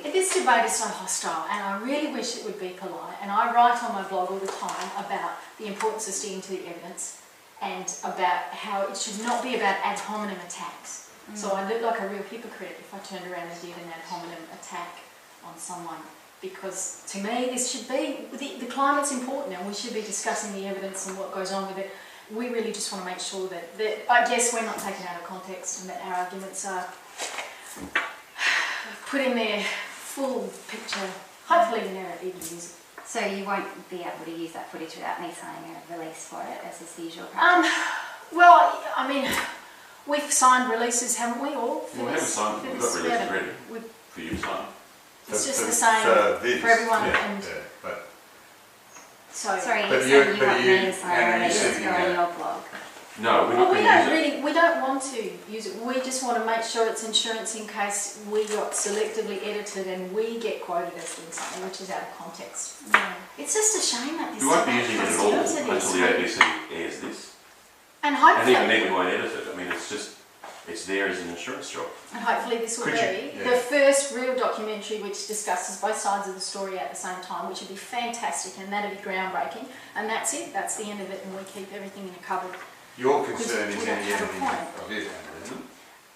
so This debate is so hostile, and I really wish it would be polite. And I write on my blog all the time about the importance of sticking to the evidence and about how it should not be about ad hominem attacks. So I look like a real hypocrite if I turned around and did an ad hominem attack on someone, because to me this should be, the climate's important and we should be discussing the evidence and what goes on with it. We really just want to make sure that I guess we're not taken out of context and that our arguments are put in their full picture. Hopefully we never even use it. so you won't be able to use that footage without me signing a release for it, as is the usual practice? Well, I mean, we've signed releases, haven't we, all? For Well, we haven't this- signed, for we've this? got We releases haven't. ready We've- for you to sign. It's just For the same this, for everyone, yeah, and yeah, but so. Sorry, But so you- you but want you- me to sign a Anna, you release said to you go on had- your blog? No, we're Well, not we going don't to use it. really, we don't want to use it. We just want to make sure it's insurance in case we got selectively edited and we get quoted as doing something which is out of context. Yeah. It's just a shame that this We won't be debate using it comes at all down to this. until the ABC airs this. And And hopefully, even then we won't edit it. I mean, it's there as an insurance job. and hopefully this will Could be you- yeah. the first real documentary which discusses both sides of the story at the same time, which would be fantastic, and that'd be groundbreaking. And that's it. That's the end of it, and we keep everything in a cupboard. your concern is we don't any have a editing point. of it, Anna, isn't it?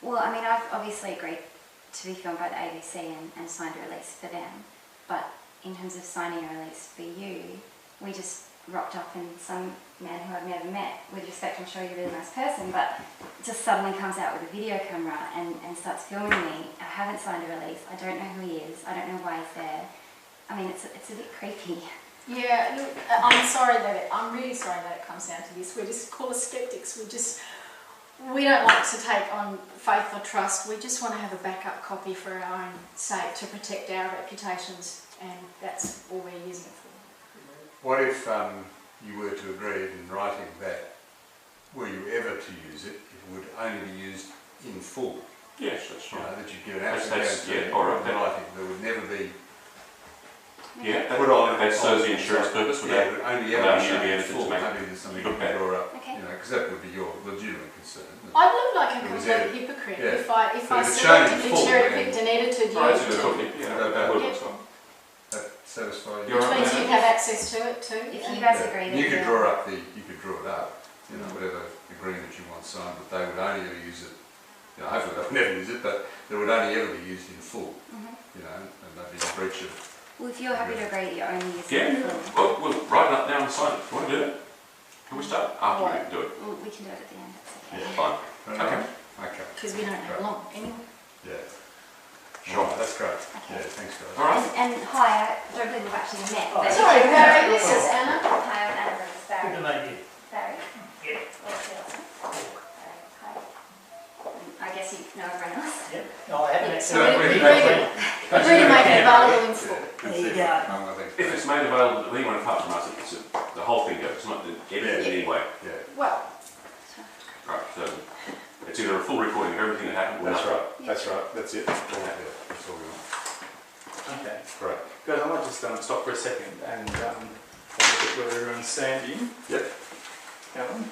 Well, I mean, I've obviously agreed to be filmed by the ABC and signed a release for them, but in terms of signing a release for you, we just rocked up and some man who I've never met, with respect, I'm sure you're a really nice person, but just suddenly comes out with a video camera and starts filming me. I haven't signed a release, I don't know who he is, I don't know why he's there. I mean, it's a bit creepy. Yeah, look, I'm really sorry that it comes down to this. We're just call us skeptics. We don't like to take on faith or trust. We just want to have a backup copy for our own sake to protect our reputations, and that's all we're using it for. What if you were to agree in writing that, were you ever to use it, it would only be used in full? Yes, that's You right. know, that you'd give an That's- absolute that's- guarantee yeah, all right, in that- writing, there would never be Yeah, put on. that serves the insurance purpose Yeah, without. it would only without ever be should be shown in edited to full. make- Maybe there's something you look could better. draw up, Okay. you know, because that would be your legitimate concern. I'd look like a It was complete edited. hypocrite Yeah. if I But if it's shown in selectively full, cherry-picked and edited Oh, that's a you good to, thought, yeah, that would Yeah. work well. That satisfy you? You're which right, means Anna. you'd have access to it too. If and- you guys Yeah. agree And that you could you're- draw up you could draw it up, you know, whatever agreement you want signed, but they would only ever use it, you know, hopefully they would never use it, but it would only ever be used in full, Mhm. you know, and that'd be a breach of. Well, if you're happy to agree that you're only using Yeah, it for, well, we'll write it up now and sign it. Do you want to do that? Can we start? After we do it. well, we can do it at the end, that's okay. Yeah, fine. Okay. Okay. Because we don't have Right. long anyway. Yeah. Sure. Right, that's great. Okay. Yeah, thanks guys. All right. And hi, I don't believe we've actually met. Oh, but- Sorry, Barry, this is Anna. Hi, I'm Anna Rose. Good Barry. to meet you. Barry. Yeah. What's your last name? Barry. Hi. I guess you know everyone else. Yep. No, I haven't. Yeah, so No, we we- agree to make it available in full. There you go. I think. If it's made available to anyone apart from us, the whole thing goes. It's not edited in any way. Yeah, Well, Right, so it's either a full recording of everything that happened or that's nothing. right, that's right, that's it. Yeah, that's all we want. Okay. Great. Guys, I might just stop for a second and have a look at where everyone's standing. Yep. Alan?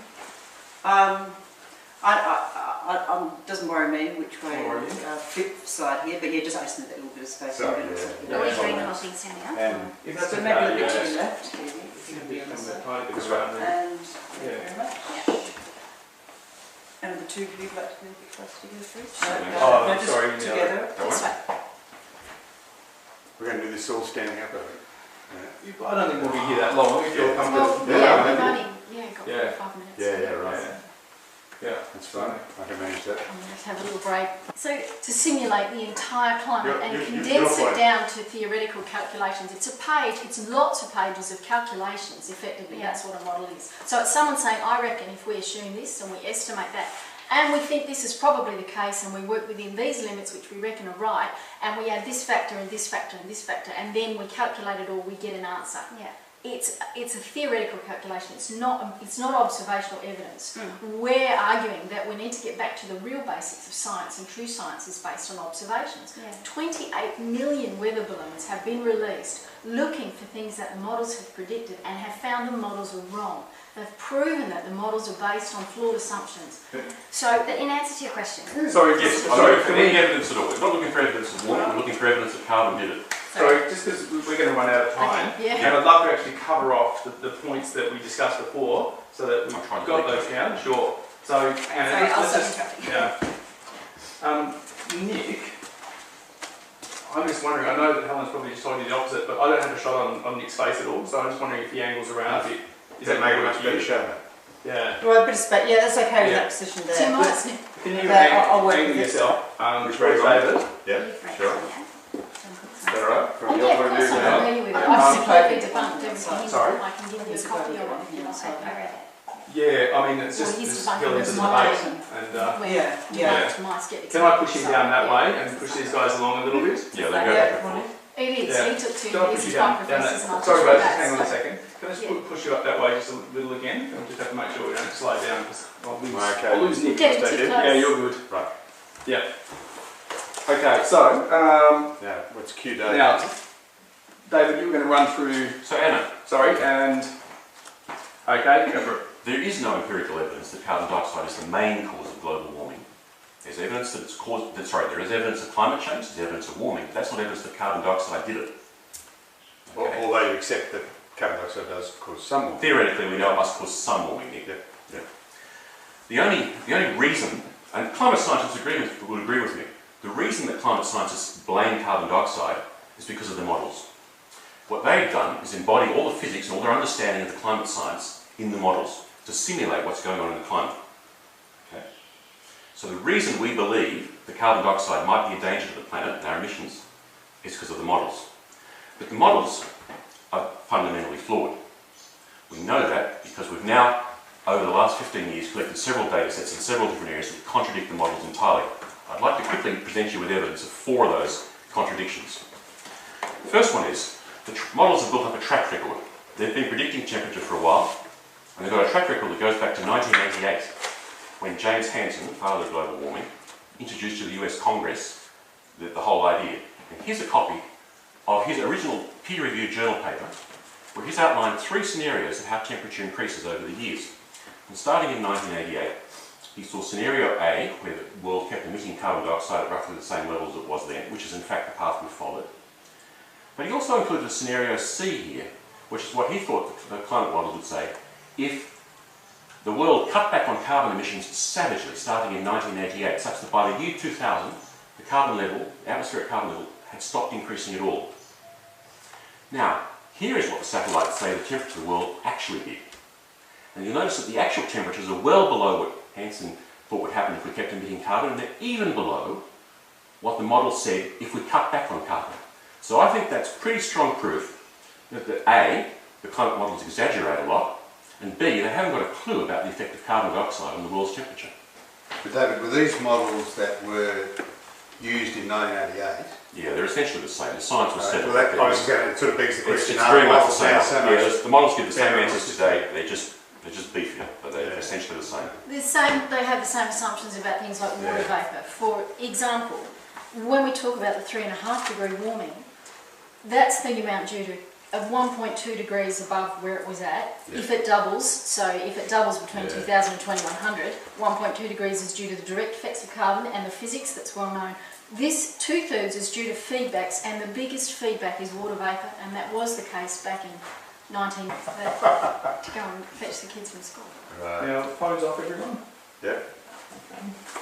Doesn't worry me which way, Don't worry you. fifth side here, but yeah, just ask them a little bit of space. Sorry, in the middle. yeah. Are we Yeah. agreeing the whole thing standing up? And If that's So okay, maybe a bit to yeah. the left, maybe, if you can be on the Come a side. tiny bit That's around there. And, Yeah. thank you very much. Yeah. And the two of you like to be a bit closer together, please? Sorry. Oh, No, just sorry, no. together. this way. we're going to do this all standing up, I think. I don't think we'll be here that long. If you're Yeah. comfortable. Well, yeah, we've only got Yeah. 5 minutes. Yeah, right. Yeah. That's fine, I can manage that. I'm going to have a little break. So to simulate the entire climate and You're condense fine. it down to theoretical calculations, it's a page, it's lots of pages of calculations, effectively, that's what a model is. So it's someone saying, I reckon if we assume this and we estimate that, and we think this is probably the case and we work within these limits which we reckon are right, and we add this factor and this factor and this factor, and then we calculate it all, we get an answer. Yeah. it's a theoretical calculation. It's not observational evidence. We're arguing that we need to get back to the real basics of science, and true science is based on observations. Yeah. 28 million weather balloons have been released looking for things that the models have predicted and have found the models are wrong. They've proven that the models are based on flawed assumptions. So, But in answer to your question, Sorry, Yes, just, I'm sorry, looking for can any we, evidence at all. We're not looking for evidence of warming, we're looking for evidence that carbon did it. sorry, just because we're going to run out of time, Okay, yeah. and I'd love to actually cover off the points that we discussed before, so that we've I'll try to got do those down. Sure. So, Anna, Sorry, I'll let's stop just, interrupting. yeah. Nick, I'm just wondering, I know that Helen's probably just told you the opposite, but I don't have a shot on Nick's face at all, so I'm just wondering if the angle's around a bit. Is that make a maybe much better show? Yeah. Well, a bit of space. Yeah, that's okay with Yeah. that position 2 there. minutes, Nick. Can you Okay, I'll work angle with it. yourself? Which Towards way, David? Yeah, sure. Is that all right? From Oh, your yeah, of point of course view, I'm Helen? familiar with it. Yeah. I've Um, completely debunked everything. Sorry? I can give you a copy of it if you like. I read it. Yeah, I mean, it's Well, just he's this debunked hill it into as the my debate. version. And Yeah, yeah. Debunked my skeptics. can I push him So, down that yeah. way and push these guys along a little bit? Yeah, they go Yeah, back and forth. It is. Yeah. He took 2 Can I years push you as down, five down professors and that? I Sorry took guys, that. just hang on a So- second. Can I just Yeah. push you up that way just a little again? And we'll just have to make sure we don't slow down because I'll lose, Okay. I'll lose Nick. Get Stay too here. close. Yeah, you're good. Right. Yeah. Okay, so Now, what's Q David? now, David, you were going to run through. So Anna, Sorry, and okay, go for it. there is no empirical evidence that carbon dioxide is the main cause of global warming. There's evidence that there is evidence of climate change, there's evidence of warming, but that's not evidence that carbon dioxide did it. Okay. Although you accept that carbon dioxide does cause some warming. Theoretically, we know it must cause some warming, Nick. Yeah. The only reason, and climate scientists will agree with me, the reason that climate scientists blame carbon dioxide is because of their models. What they've done is embody all the physics and all their understanding of the climate science in the models to simulate what's going on in the climate. Okay? So the reason we believe that carbon dioxide might be a danger to the planet and our emissions is because of the models. But the models are fundamentally flawed. We know that because we've now, over the last 15 years, collected several data sets in several different areas that contradict the models entirely. I'd like to quickly present you with evidence of 4 of those contradictions. The first one is, the models have built up a track record. They've been predicting temperature for a while, and they've got a track record that goes back to 1988, when James Hansen, father of global warming, introduced to the US Congress the whole idea. And here's a copy of his original peer-reviewed journal paper, where he's outlined 3 scenarios of how temperature increases over the years. And starting in 1988, he saw scenario A, where the world kept emitting carbon dioxide at roughly the same levels it was then, which is in fact the path we followed. But he also included a scenario C here, which is what he thought the climate models would say if the world cut back on carbon emissions savagely, starting in 1988, such that by the year 2000, the carbon level, the atmospheric carbon level, had stopped increasing at all. Now, here is what the satellites say the temperature of the world actually did. And you'll notice that the actual temperatures are well below what Hansen thought would happen if we kept emitting carbon, and they're even below what the model said if we cut back on carbon. So I think that's pretty strong proof that A, the climate models exaggerate a lot, and B, they haven't got a clue about the effect of carbon dioxide on the world's temperature. But David, were these models that were used in 1988? Yeah, they're essentially the same. The science was settled. Well, that, I was going to, it sort of begs the It's question. very much the models same. now so much Yeah, the models give the same better answers today. They're just beefier, but they're Yeah. essentially the same. They have the same assumptions about things like water vapour. For example, when we talk about the 3.5 degree warming, that's the amount due to of 1.2 degrees above where it was at. Yeah. If it doubles, so if it doubles between Yeah. 2000 and 2100, 1.2 degrees is due to the direct effects of carbon and the physics that's well known. This 2/3 is due to feedbacks, and the biggest feedback is water vapour, and that was the case back in 1930 to go and fetch the kids from school. Right. Now, phones off, everyone. Yeah.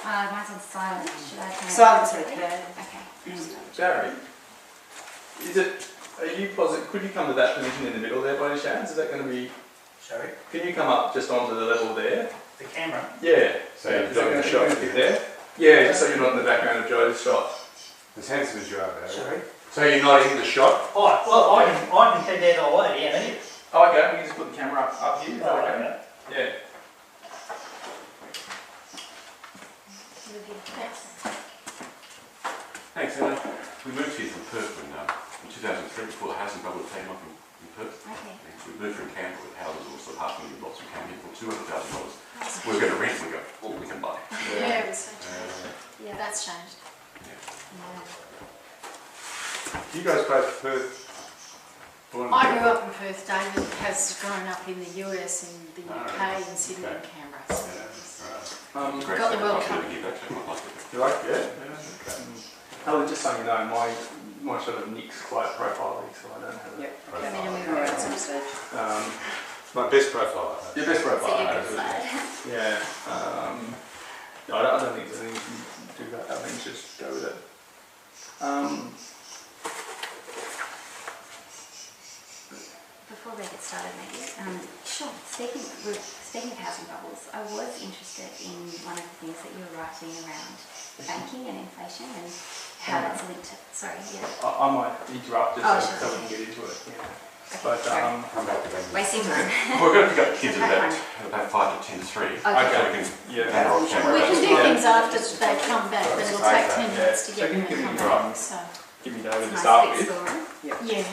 Mine's on silent. Should I turn it Silence on? okay. Okay. Gary, are you positive? Could you come to that position in the middle there by any chance? Is that going to be? Sorry, Can you come up just onto the level there? the camera. Yeah. So Yeah, you've is that done gonna- the is that shot. gonna fit there? Yeah, just so you're not in the background of Joe's shot. As handsome as you are, David. Sorry. So you're not in the shot? Oh, well, I can see that all right, yeah, don't you? Oh, okay, we can just put the camera up here. Is that okay? Yeah. Thanks. Thanks, Anna. We moved here from Perth when in 2003, before the housing bubble had taken off in Perth. Okay. And we moved from Canberra with houses of sort of $500,000 blocks. We came here for $200,000. We were going to rent, we go, oh, we can buy. Yeah, it was so changed. Yeah, that's changed. Yeah. Yeah. You guys both Perth? Born I grew up in Perth. David has grown up in the US, in the UK, in Sydney and Canberra. So Great Got the World Cup. Cup. Give back, so I like it. You like it? Yeah. Helen, just so you know, my sort of nick's quite profiling, so I don't have Yep. it. Do you want me to move around some stage? My best profile. Your best So profile. you can slide. Yeah. No, I don't think there's anything you can do that. I think just go with it. Before we get started, maybe. Sure. Speaking of housing bubbles, I was interested in one of the things that you were writing around banking and inflation and how that's linked to. Sorry, yeah. I might interrupt just Oh, so, sure. so we can get into it. Yeah. Okay, But sorry. Come back to them. Wasting time. We're going to pick up the kids Okay, about 5 to 10 to 3. Okay. So we can Yeah. banner off camera. we can do Yeah. things after they come back, but it'll take 10 minutes to So get can them you to give come me a back. So, Give me David to Nice start big with. story. yeah.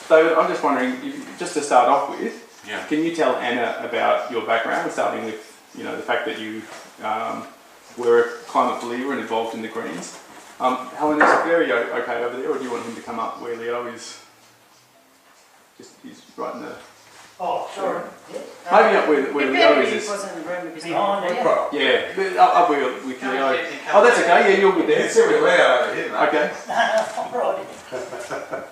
David, I'm just wondering, just to start off with, Yeah. can you tell Anna about your background, starting with the fact that you were a climate believer and involved in the Greens? Helen, is Barry okay over there, or do you want him to come up where Leo is? He's right in the. Oh, sorry. Maybe up where Leo is. wasn't in the room because Behind it. Well, Yeah, but up where with Leo. Oh, that's okay. Yeah, you're good there. it's a bit loud over here, mate. Okay. All right.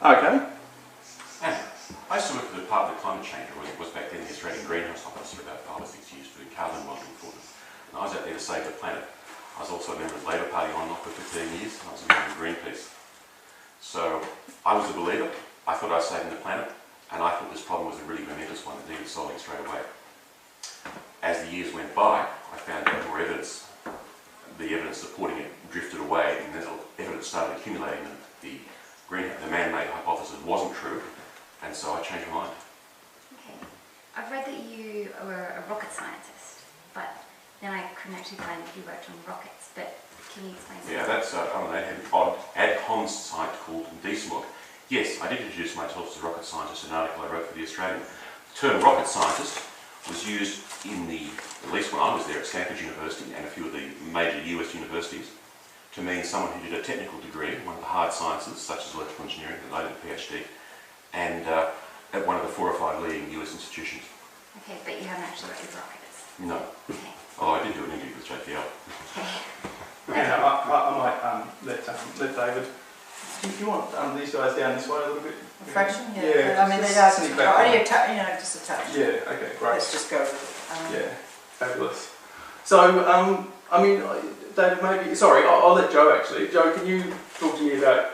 Okay. And I used to work for the Department of Climate Change, or it was back then the Australian Greenhouse Office, about 5 or 6 years doing carbon modelling for them. And I was out there to save the planet. I was also a member of the Labor Party on and off for 15 years, and I was a member of Greenpeace. So I was a believer. I thought I was saving the planet, and I thought this problem was a really momentous one that needed solving straight away. As the years went by, I found out more evidence. The evidence supporting it drifted away, and then evidence started accumulating that the man-made hypothesis wasn't true, and so I changed my mind. Okay. I've read that you were a rocket scientist, but then I couldn't actually find if you worked on rockets. But can you explain that? Yeah, that's an ad hoc site called DSMOC. Yes, I did introduce myself as a rocket scientist in an article I wrote for The Australian. The term rocket scientist was used at least when I was there at Stanford University and a few of the major US universities, to mean someone who did a technical degree, one of the hard sciences, such as electrical engineering, and I did a PhD, and at one of the 4 or 5 leading US institutions. Okay, but you haven't actually worked with rockets. No. Okay. Although I did do an interview with JPL. Okay. Yeah, I might let David. Do you want these guys down this way a little bit? fraction, yeah. Yeah, I mean, they just are sneak just, back. just a touch. Yeah. Okay. Great. Let's just go with it. Yeah, fabulous. So, I mean, David, maybe, sorry, I'll let Joe actually. Joe, can you talk to me about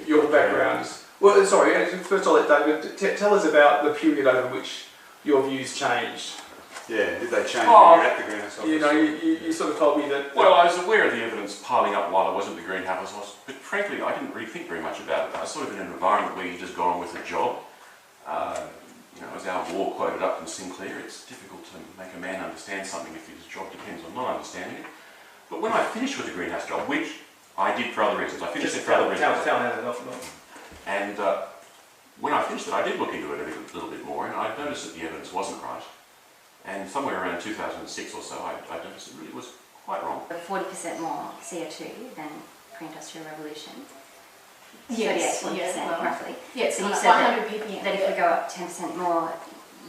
your background? Well, sorry, first I'll let David tell us about the period over which your views changed. Yeah, did they change Oh, when you were at the Greenhouse Office? You know, you sort of told me that... Well, I was aware of the evidence piling up while I was at the Greenhouse Office, but frankly, I didn't really think very much about it. I was sort of in an environment where you just got on with the job. As Al Gore quoted up in Sinclair, it's difficult to make a man understand something if his job depends on not understanding it. But when I finished with the Greenhouse job, which I did for other reasons, I finished it for other reasons. Tell Hannah, not. And when I finished it, I did look into it a little bit more, and I noticed that the evidence wasn't right. And somewhere around 2006 or so, I noticed it really was quite wrong. 40% more CO2 than pre-industrial revolution. Yes, 38% well, roughly. Yeah, So so you like said 100 ppm. That if we go up 10% more,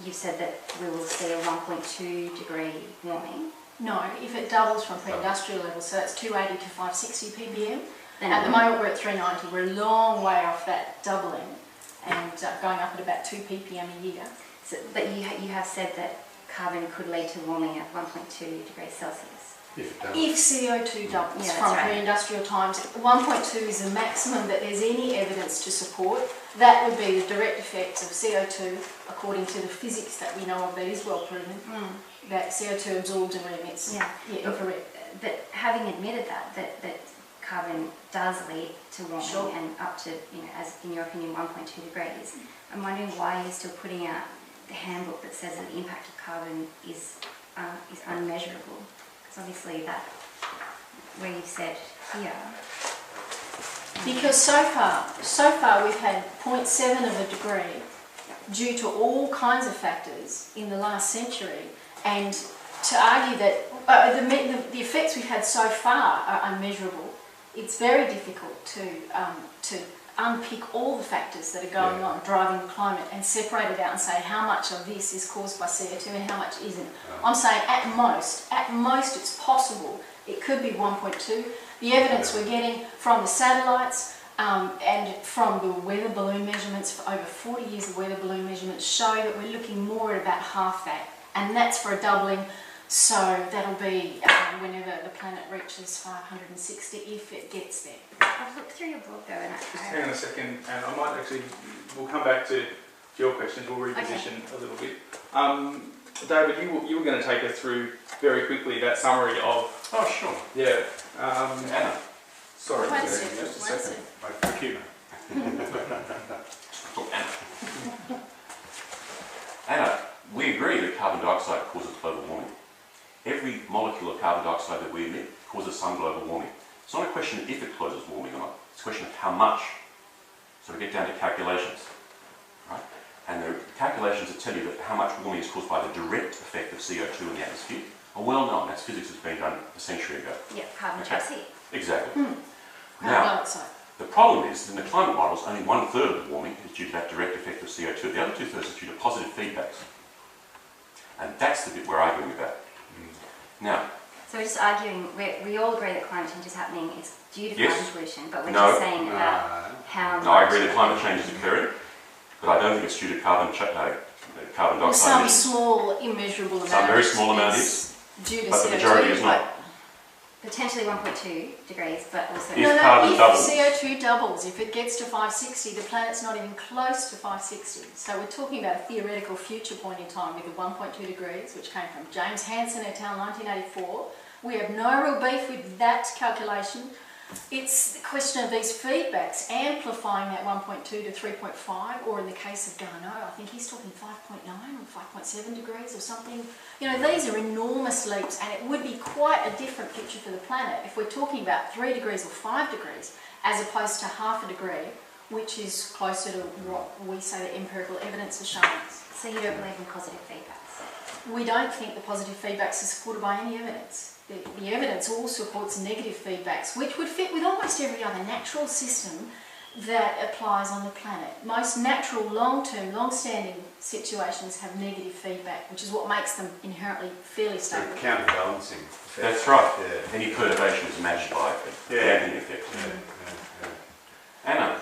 you've said that we will see a 1.2 degree warming. No, if it doubles from pre-industrial level, so it's 280 to 560 ppm. Then At the moment we're at 390, we're a long way off that doubling and going up at about 2 ppm a year. So, but you have said that carbon could lead to warming at 1.2 degrees Celsius. If CO2 doubles Yeah, from that's right. pre-industrial times, 1.2 is the maximum that there's any evidence to support. That would be the direct effects of CO2 according to the physics that we know of that is well proven, that CO2 absorbs and re-emits infrared. But having admitted that carbon does lead to warming Sure. and up to, as in your opinion, 1.2 degrees, I'm wondering why you're still putting out the handbook that says that the impact of carbon is unmeasurable. Because obviously that, where you said Yeah. Because so far we've had 0.7 of a degree due to all kinds of factors in the last century, and to argue that the effects we've had so far are unmeasurable, it's very difficult to unpick all the factors that are going on driving the climate and separate it out and say how much of this is caused by CO2 and how much isn't. I'm saying at most it's possible it could be 1.2. The evidence we're getting from the satellites and from the weather balloon measurements, for over 40 years of weather balloon measurements, show that we're looking more at about half that, and that's for a doubling. So that'll be whenever the planet reaches 560, if it gets there. I've looked through your blog though, and Just hang on a second, and I might actually, we'll come back to your questions, we'll reposition a little bit. David, you were going to take us through very quickly that summary of... Oh, sure. Yeah. Anna. Sorry, Wait a just second, a wait a second. second. Thank you. Anna, we agree that carbon dioxide causes global warming. Every molecule of carbon dioxide that we emit causes some global warming. It's not a question of if it causes warming or not, it's a question of how much. So we get down to calculations, right? And the calculations that tell you that how much warming is caused by the direct effect of CO2 in the atmosphere are well known. That's physics that's been done a century ago. yeah, carbon Okay. trap C. Exactly. Carbon Now, dioxide. the problem is, in the climate models, only 1/3 of the warming is due to that direct effect of CO2. The other 2/3 is due to positive feedbacks. And that's the bit we're arguing about. Now, So we're just arguing, we all agree that climate change is happening, it's due to Yes. carbon pollution, but we're No. just saying about how much. no, I agree that climate change is occurring, but I don't think it's due to carbon Well, dioxide some emissions. small immeasurable amount. Some very small amount is due to but the CO2, majority is but- not. Potentially 1.2 degrees, but also... If No, carbon if doubles. CO2 doubles, if it gets to 560, the planet's not even close to 560. So we're talking about a theoretical future point in time with the 1.2 degrees, which came from James Hansen et al. 1984. We have no real beef with that calculation. It's the question of these feedbacks amplifying that 1.2 to 3.5, or in the case of Garneau, I think he's talking 5.9 or 5.7 degrees or something. You know, these are enormous leaps, and it would be quite a different picture for the planet if we're talking about 3 degrees or 5 degrees, as opposed to half a degree, which is closer to what we say the empirical evidence has shown us. So you don't believe in positive feedbacks? We don't think the positive feedbacks are supported by any evidence. The evidence all supports negative feedbacks, which would fit with almost every other natural system that applies on the planet. Most natural, long-term, long-standing situations have negative feedback, which is what makes them inherently fairly stable. Counterbalancing effect. That's right. Yeah. Any perturbation is matched by a damping effect. Anna,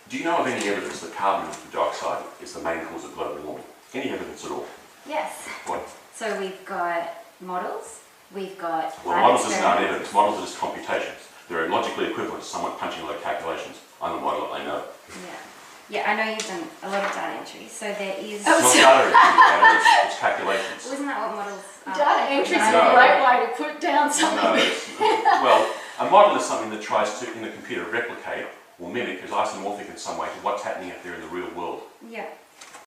do you know of any evidence that carbon dioxide is the main cause of global warming? Any evidence at all? Yes. What? So we've got models, we've got... Well, lab models is not experiments. evidence. Models are just computations. They're logically equivalent to someone punching a lot of calculations. I'm a model, I know. Yeah. Yeah, I know you've done a lot of data entry, so there is... It's not data entry, it's calculations. Wasn't that what models are? Data entry is No. a great way to put down something. No, well, a model is something that tries to, in the computer, replicate or mimic, is isomorphic in some way to what's happening out there in the real world. Yeah.